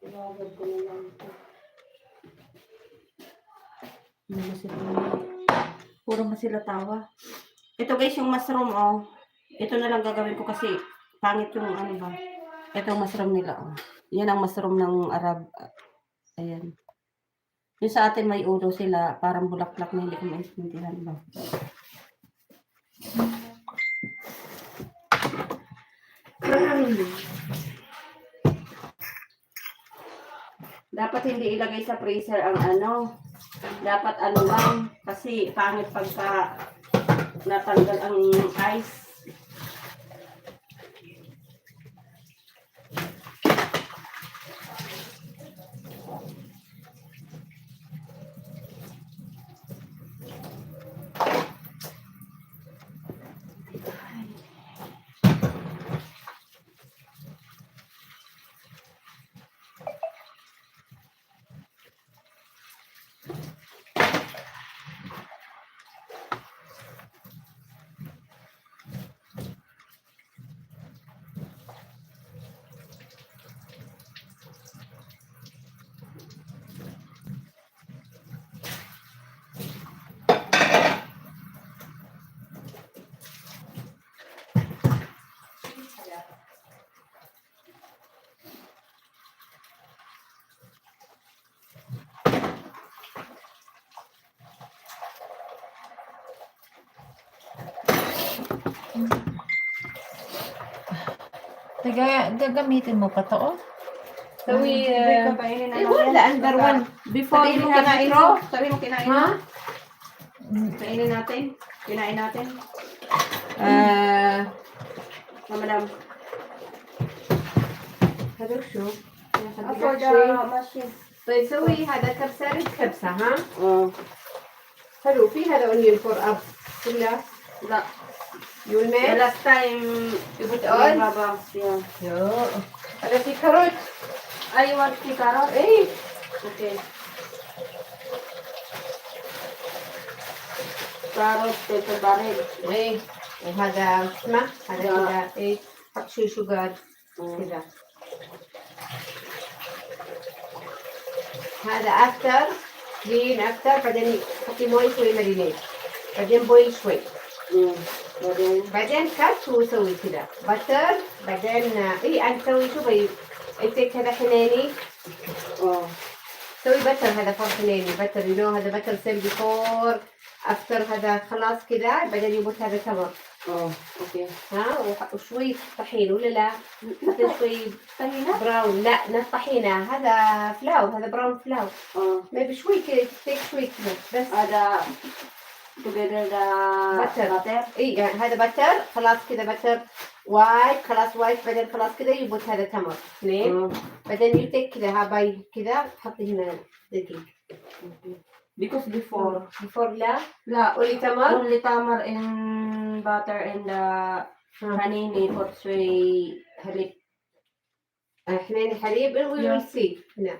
[SPEAKER 1] Ilagad ko na lang ito. Puro ba sila tawa? Ito guys, yung mushroom, oh. Ito na lang gagawin ko kasi pangit yung ano ba. Ito yung mushroom nila, oh. Yan ang mushroom ng Arab. Ayan. Yung sa atin may ulo sila, parang bulaklak na hindi ko maintindihan ba. Dapat hindi ilagay sa freezer ang ano. Dapat ano lang. Kasi pangit pagka natanggal ang ice.
[SPEAKER 2] Gagamitin mo pa to, oh.
[SPEAKER 1] Sabi,
[SPEAKER 2] wala, under one.
[SPEAKER 1] Before
[SPEAKER 2] Sabihin
[SPEAKER 1] we
[SPEAKER 2] mo
[SPEAKER 1] have
[SPEAKER 2] kinain
[SPEAKER 1] straw,
[SPEAKER 2] mo?
[SPEAKER 1] sabi mo kinain
[SPEAKER 2] Ha?
[SPEAKER 1] mo? Kainin natin. Kinain natin. Madam.
[SPEAKER 2] هذا شو؟
[SPEAKER 1] For the machine.
[SPEAKER 2] طيب سوي هذا كبسة ريد كبسة ها؟
[SPEAKER 1] Oh.
[SPEAKER 2] حلو في هذا اونيون فور اب كله
[SPEAKER 1] La,
[SPEAKER 2] يو
[SPEAKER 1] the
[SPEAKER 2] الميل
[SPEAKER 1] last time,
[SPEAKER 2] You put
[SPEAKER 1] we
[SPEAKER 2] on?
[SPEAKER 1] have a, yeah.
[SPEAKER 2] يو هذا في كاروت
[SPEAKER 1] I want the carrot.
[SPEAKER 2] اي
[SPEAKER 1] Okay. Carrot, pepper barrel.
[SPEAKER 2] اي وهذا اسمه هذا كذا اي حط شوي شوغر كذا هذا افتر لين افتر بعدين حطي موي شوي مارينيت بعدين بويل شوي بعدين كات وسوي كذا بتر بعدين اي انت سوي شوفي انت هذا حنيني
[SPEAKER 1] Oh.
[SPEAKER 2] سوي بتر هذا فور حنيني بتر هذا بتر سيل بيفور افتر هذا خلاص كذا بعدين يبوت هذا تمر
[SPEAKER 1] Oh, okay.
[SPEAKER 2] ها وشوي طحين ولا لا حطي شوي
[SPEAKER 1] Tahina?
[SPEAKER 2] براون لا نص طحينة هذا فلاو هذا براون فلاو
[SPEAKER 1] Oh.
[SPEAKER 2] ما بشوي كذا تيك شوي كذا بس
[SPEAKER 1] Ada together the
[SPEAKER 2] butter. اي يعني هذا بتر خلاص كذا بتر وايت خلاص وايت بعدين خلاص كذا يبوت هذا تمر اثنين
[SPEAKER 1] Oh.
[SPEAKER 2] بعدين يتك كذا هاباي كذا تحطي هنا دقيق
[SPEAKER 1] Because before,
[SPEAKER 2] لا
[SPEAKER 1] la,
[SPEAKER 2] قولي تمر
[SPEAKER 1] only tamar and butter and the hanini for sweet halip.
[SPEAKER 2] حنين حليب we will see هنا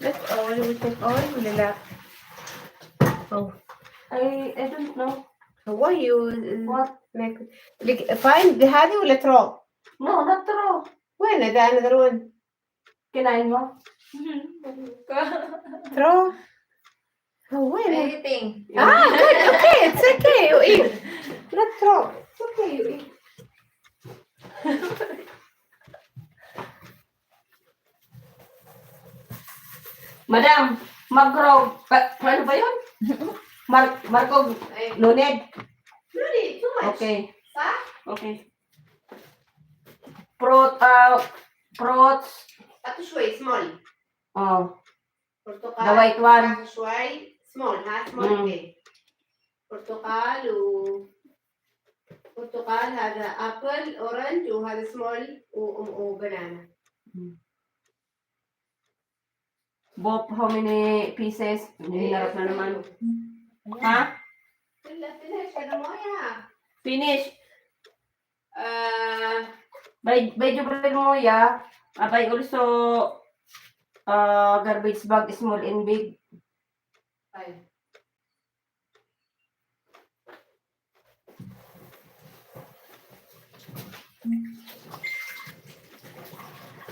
[SPEAKER 2] بس اول we take oil ولا لا oh
[SPEAKER 1] I don't know.
[SPEAKER 2] هو you
[SPEAKER 1] What?
[SPEAKER 2] make find هذه ولا ترو
[SPEAKER 1] No, not true.
[SPEAKER 2] وين ذا another one
[SPEAKER 1] Kinain mo?
[SPEAKER 2] ترو Oh, when?
[SPEAKER 3] Anything.
[SPEAKER 2] Ah, good. Okay, it's okay. You eat. Let's throw. It's okay, you eat.
[SPEAKER 1] Madam, Magro, ano ba yun? Marco
[SPEAKER 3] Ay,
[SPEAKER 1] Luned.
[SPEAKER 3] really? Too much?
[SPEAKER 1] Okay,
[SPEAKER 3] Sa?
[SPEAKER 1] okay. Fruits.
[SPEAKER 3] Patushuay, small.
[SPEAKER 1] Oh,
[SPEAKER 3] Portokal.
[SPEAKER 1] the white one.
[SPEAKER 3] Patushuay, small, ha? Small,
[SPEAKER 1] Mm.
[SPEAKER 3] okay. Portokal, Portokal had apple, orange, you had small, banana.
[SPEAKER 1] Bob, how many pieces? Hinarap na naman. Ha?
[SPEAKER 3] Finish, ano mo ya?
[SPEAKER 1] Finish.
[SPEAKER 3] Uh,
[SPEAKER 1] By Jubril mo, yeah. By also, garbage bag, small and big.
[SPEAKER 3] Five.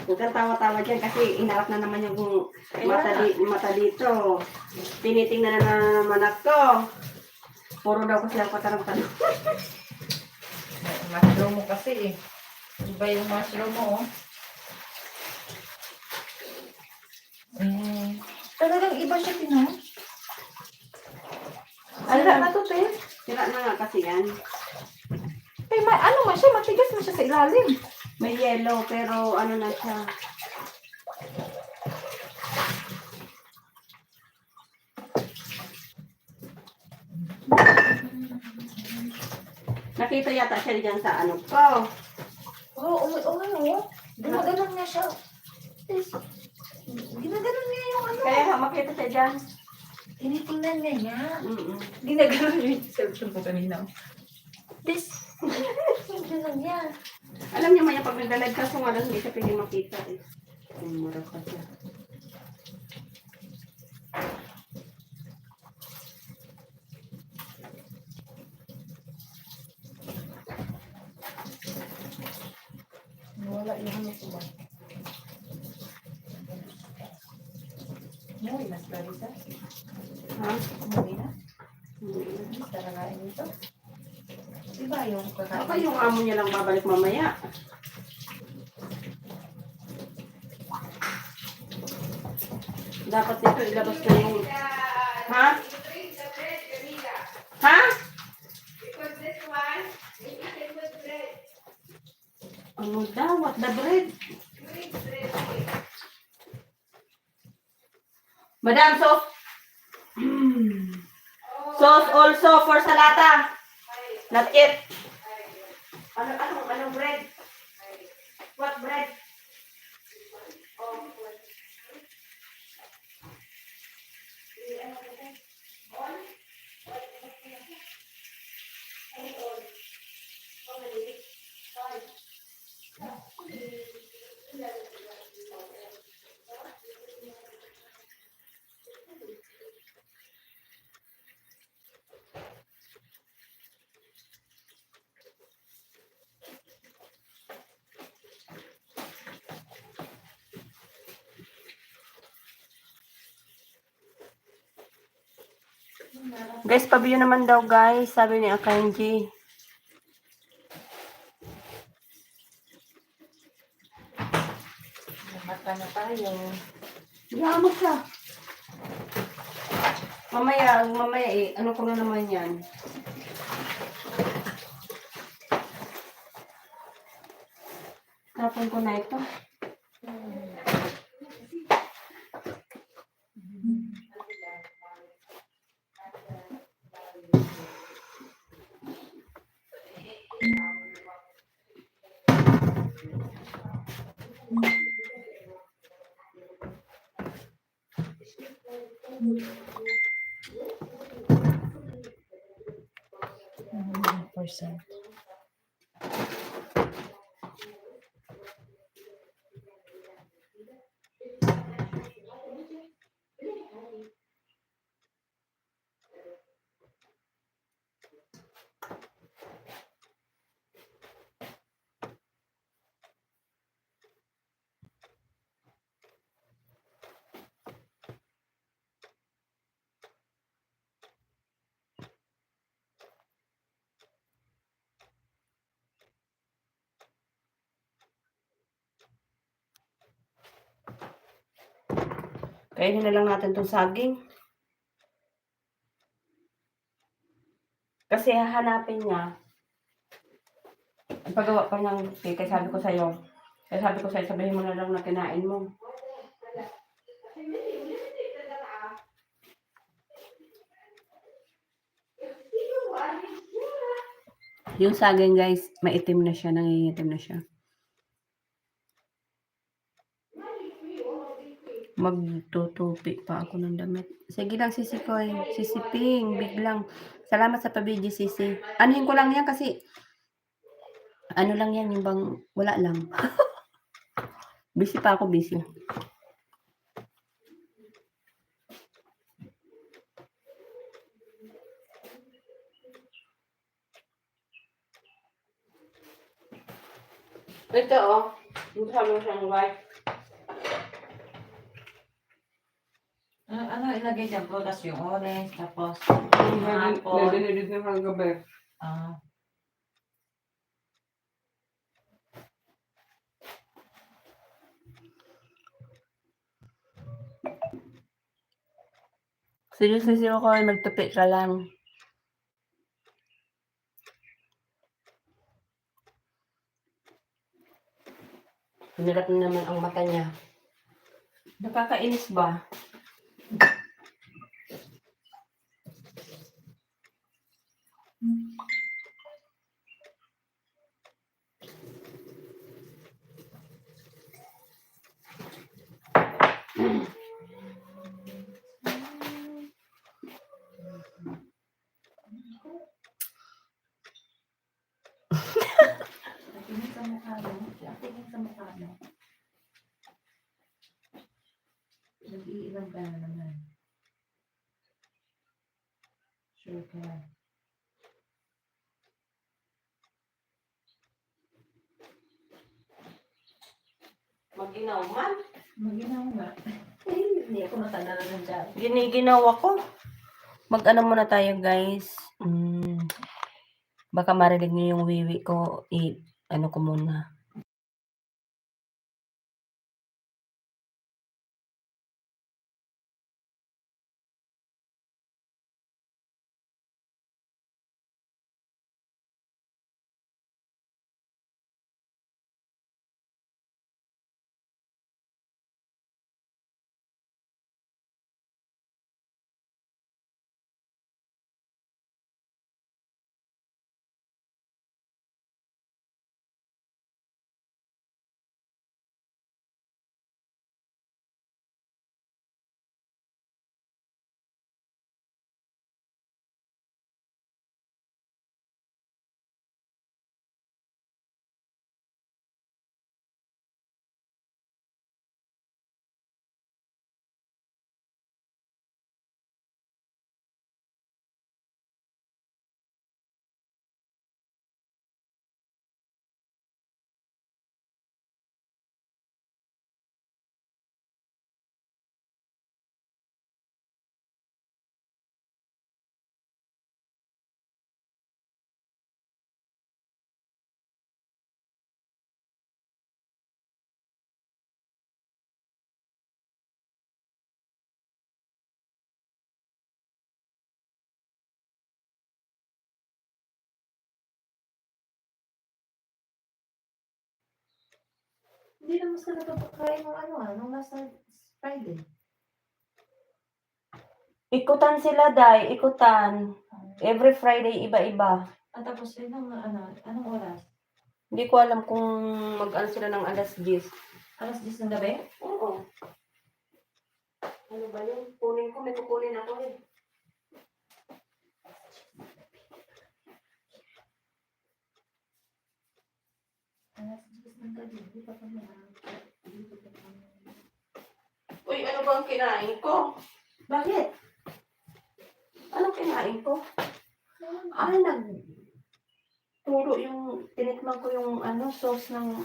[SPEAKER 1] Huwag kang tawa-tawa dyan kasi inarap na naman yung mata dito. Tinitingnan na naman ako. Puro daw kasi ang patarang-tarang.
[SPEAKER 2] Mushroom mo kasi eh. Iba yung mushroom mo, oh. Talagang iba siya, Tino. Sira na to, te.
[SPEAKER 1] Sira na nga kasi yan.
[SPEAKER 2] Eh, ano man siya? Matigas man siya sa ilalim.
[SPEAKER 1] May yellow pero ano na siya. Nakita yata siya dyan sa ano ko.
[SPEAKER 2] Oo, ano? Ginaganon niya siya. Ginaganon niya yung ano.
[SPEAKER 1] Kaya nga makita siya dyan.
[SPEAKER 2] Tinitingnan niya niya.
[SPEAKER 4] Ginaganon niya yung cellphone ko kanina.
[SPEAKER 2] This. Ginaganon niya.
[SPEAKER 1] Alam niya maya pag nagdalag ka, kung alam hindi siya pwede makita eh. Marap ka siya.
[SPEAKER 2] Wala yung ano ko ba? Umuwi na sila dito.
[SPEAKER 1] Ha?
[SPEAKER 2] Umuwi na. Taragain ito. Diba yung kakain?
[SPEAKER 1] Baka yung amo niya lang babalik mamaya. Dapat dito ilabas na yung... Ha? Ha?
[SPEAKER 3] Because this one, you eat it with bread.
[SPEAKER 1] Ano daw? What the bread?
[SPEAKER 3] You eat bread.
[SPEAKER 1] Madam, sauce. Sauce also for salata. Not it. Anong bread? What bread? Guys, pabiyo naman daw guys, sabi ni Akanji.
[SPEAKER 2] Mata na tayo.
[SPEAKER 1] Yaman siya. Mamaya eh, ano ko na naman yan. Tapon ko na ito.
[SPEAKER 2] Percent.
[SPEAKER 1] Kainin na lang natin itong saging. Kasi hahanapin niya. Paggawa pa ng cake, kaya sabi ko sa'yo, sabihin mo na lang na kinain mo. Yung saging guys, maitim na siya, nangingitim na siya. Magtutupi pa ako ng damit. Sige lang, Sisi Koy. Sisi Ping, biglang. Salamat sa pabidyo, Sisi. Anuhin ko lang yan kasi, ano lang yan, yung bang, wala lang. Busy pa ako, busy. Ito oh, yung sabi mo siyang white.
[SPEAKER 4] Ano ilagay dyan? Prutas yung orange, tapos
[SPEAKER 1] Nadinig na kang gabi.
[SPEAKER 4] ah,
[SPEAKER 1] Sige, Sisi ko, magtupi ka lang. Hinirap na naman ang mata niya. Nakakainis ba?
[SPEAKER 4] tingin sa mukha mo. Tingin sa mukha mo. Nag-iilang ka na naman. Sure ka.
[SPEAKER 1] Maginaw man.
[SPEAKER 4] Maginaw nga. Hindi ako natanda na dyan.
[SPEAKER 1] Giniginaw ako. Mag-ano muna tayo, guys. Baka marinig niyo yung wiwi ko. Ano ko muna.
[SPEAKER 4] Hindi naman sila napapakain ng ano nung nasa Friday.
[SPEAKER 1] Ikutan sila, Day. Ikutan. Every Friday, iba-iba.
[SPEAKER 4] At tapos yun anong oras?
[SPEAKER 1] Hindi ko alam kung mag-ano sila ng alas 10.
[SPEAKER 4] Alas 10 ng gabi?
[SPEAKER 1] Oo. Ano ba yun? Kunin ko. May kukunin ako eh.
[SPEAKER 4] Alas 10 ng gabi. Hindi pa kami
[SPEAKER 1] Uy, ano ba ang kinain ko?
[SPEAKER 4] Bakit?
[SPEAKER 1] Anong kinain ko? Ay, turo yung, tinikman ko yung sauce ng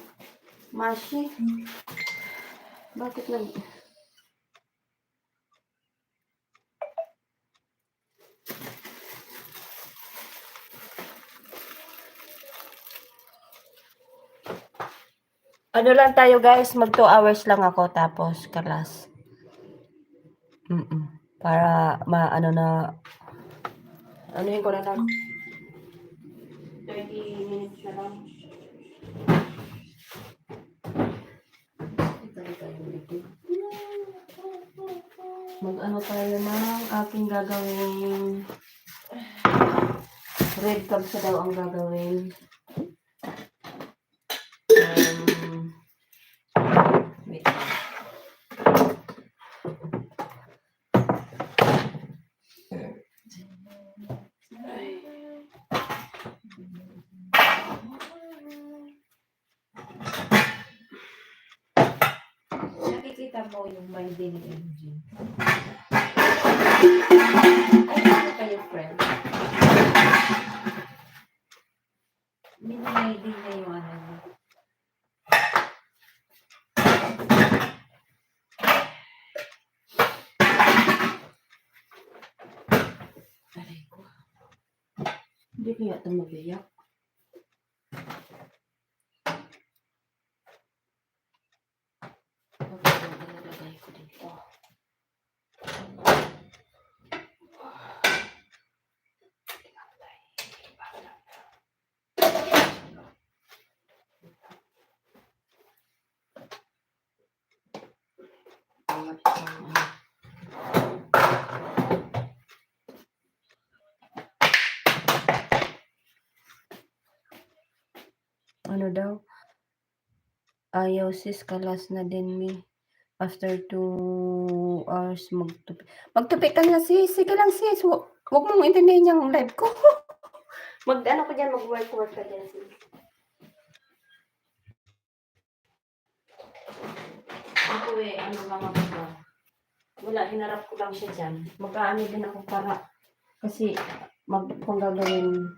[SPEAKER 1] mashi. Bakit ano lang tayo guys, mag 2 hours lang ako tapos kalas. Para maano na, anuhin ko na lang. 30 minutes na lang. Mag-ano tayo ng aking gagawin. Red kabsa daw ang gagawin. Wait lang.
[SPEAKER 4] Nakikita mo yung my daily engine. Ay, ano kayo, friend? Minimay din na yung ano mo. Aray ko.
[SPEAKER 1] Hindi kaya ito mabiyak. Ilalagay ko dito. Ano daw? Ayaw sis, kalas na din mi. After 2 hours magtupi. Magtupi ka na sis. Sige lang sis. Huwag mong intindihin yung live ko. Mag-ano ko dyan, mag-work ka dyan sis. Ako ano lang ako ba? Wala, hinarap ko lang siya dyan. Mag-aano din ako para kasi kung gagawin.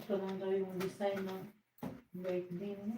[SPEAKER 2] Ito lang daw yung design ng birthday mo.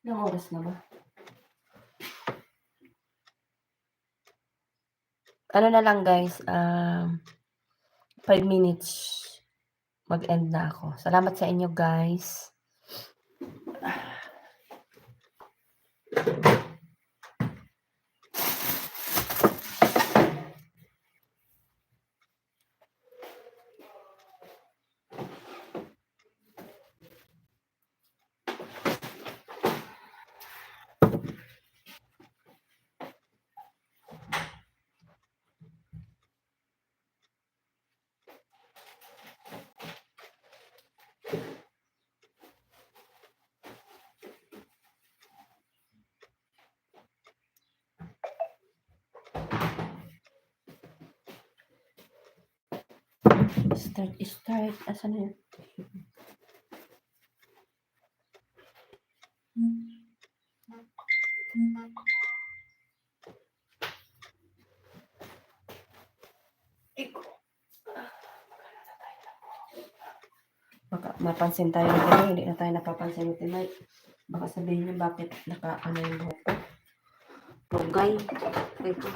[SPEAKER 1] Ilang oras na ba? Ano na lang guys, 5 minutes mag-end na ako. Salamat sa inyo guys. Start. Asan na yun? Baka mapansin tayo ng Timay, hindi na tayo napapansin ng Timay. Baka sabihin niyo bakit naka-ano yung buhok ko. Pugay. Ito.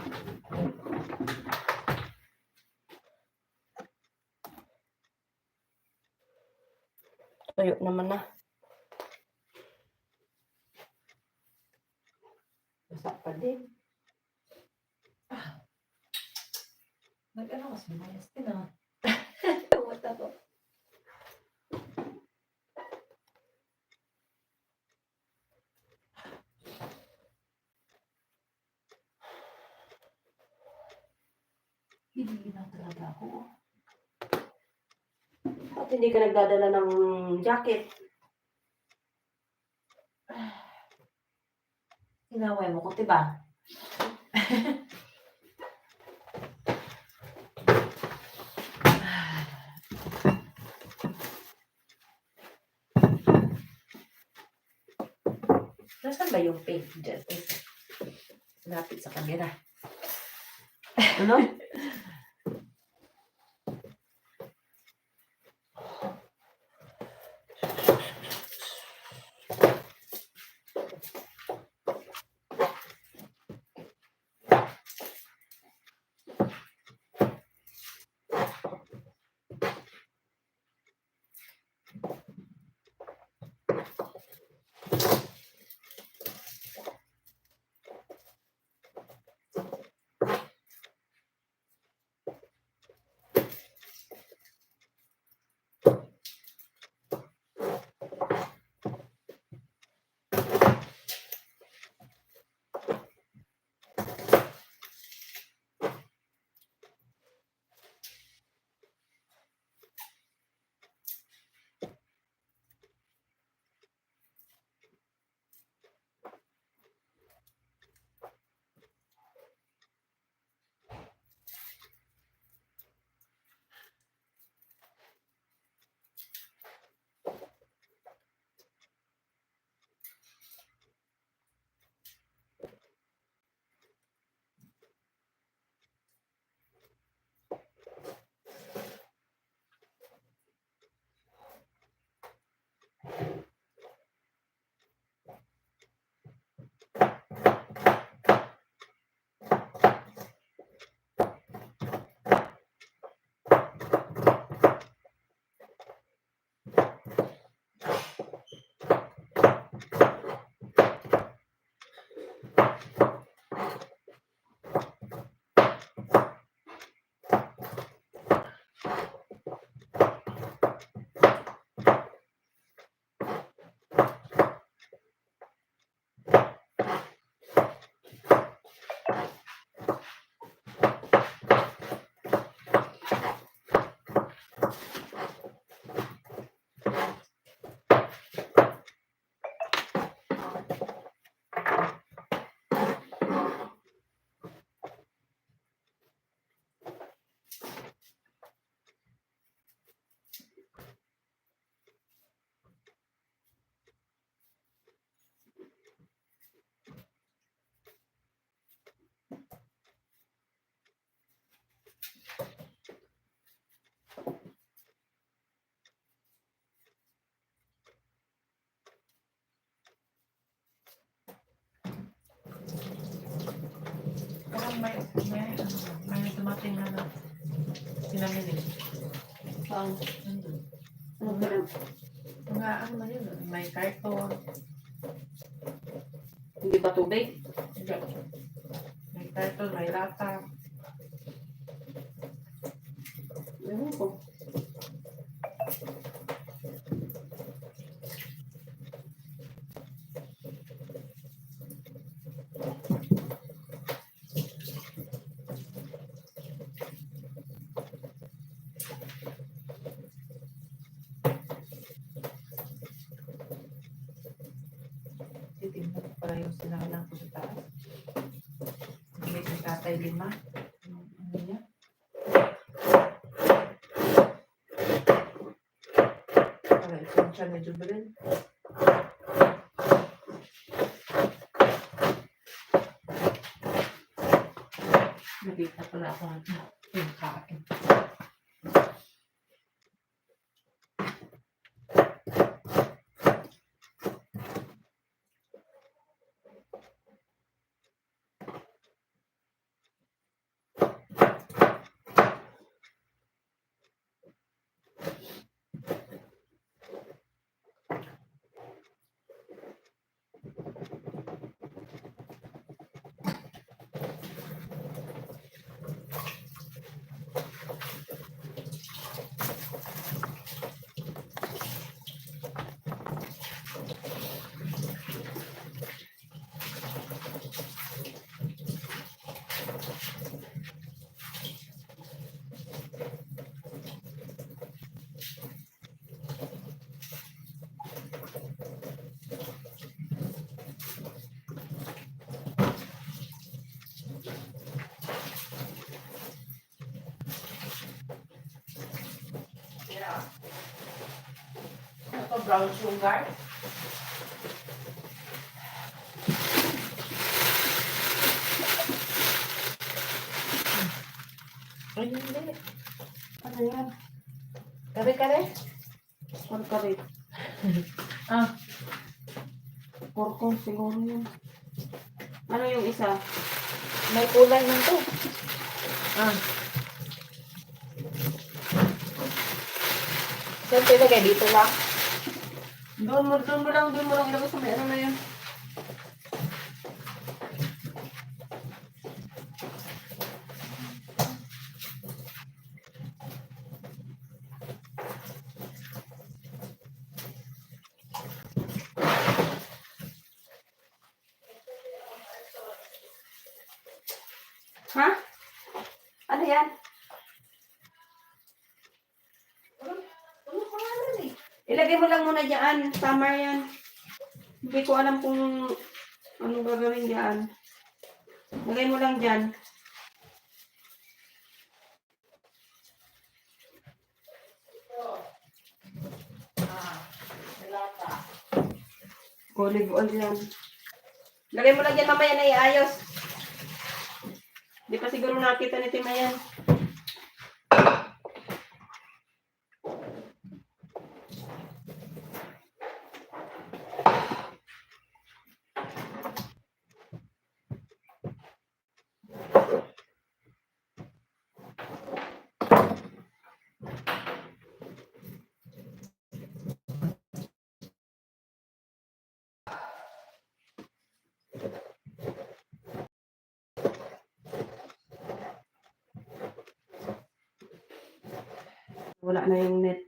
[SPEAKER 1] Tuyo naman na. Basa pa din.
[SPEAKER 4] Nag-ano kasi, mayas din ah. What ako? Hindi na talaga ako.
[SPEAKER 1] At hindi ka nagdadala ng jacket.
[SPEAKER 4] Inaway mo ko, diba? Nasaan ba yung pink dyan? Lapit sa camera.
[SPEAKER 1] Ano?
[SPEAKER 4] may dumating na pinamili.
[SPEAKER 1] Saan?
[SPEAKER 4] Nandun.
[SPEAKER 1] Ano ba lang?
[SPEAKER 4] Mga ano man yun, may karton.
[SPEAKER 1] Hindi ba tubig?
[SPEAKER 4] Hindi. May karton, may lata.
[SPEAKER 1] Ewan ko.
[SPEAKER 4] Titignan ko pala yung sinalang ko sa taas. May si Tatay Lima. Ano niya? Para isang siya ni Jubilin. Nakita pala ako yung kain. Yeah. Ito brown sugar. Ay, hindi.
[SPEAKER 1] Ano yan?
[SPEAKER 4] Kare-kare?
[SPEAKER 1] Kare-kare.
[SPEAKER 4] Ah,
[SPEAKER 1] Porko siguro yun. Ano yung isa?
[SPEAKER 2] May kulay man to.
[SPEAKER 4] ah.
[SPEAKER 2] Saan ilagay? Dito lang.
[SPEAKER 1] Doon mo lang ilagay sa may ano na yun. Ha? Ano yan?
[SPEAKER 4] Ano pangalan eh?
[SPEAKER 1] Ilagay mo lang muna dyan. Summer yan. Hindi ko alam kung ano gagawin dyan. Lagay mo lang dyan.
[SPEAKER 4] Lata.
[SPEAKER 1] Olive oil yan. Lagay mo lang dyan mamaya na iayos. Hindi pa siguro nakita ni Tima yan. Wala na yung net.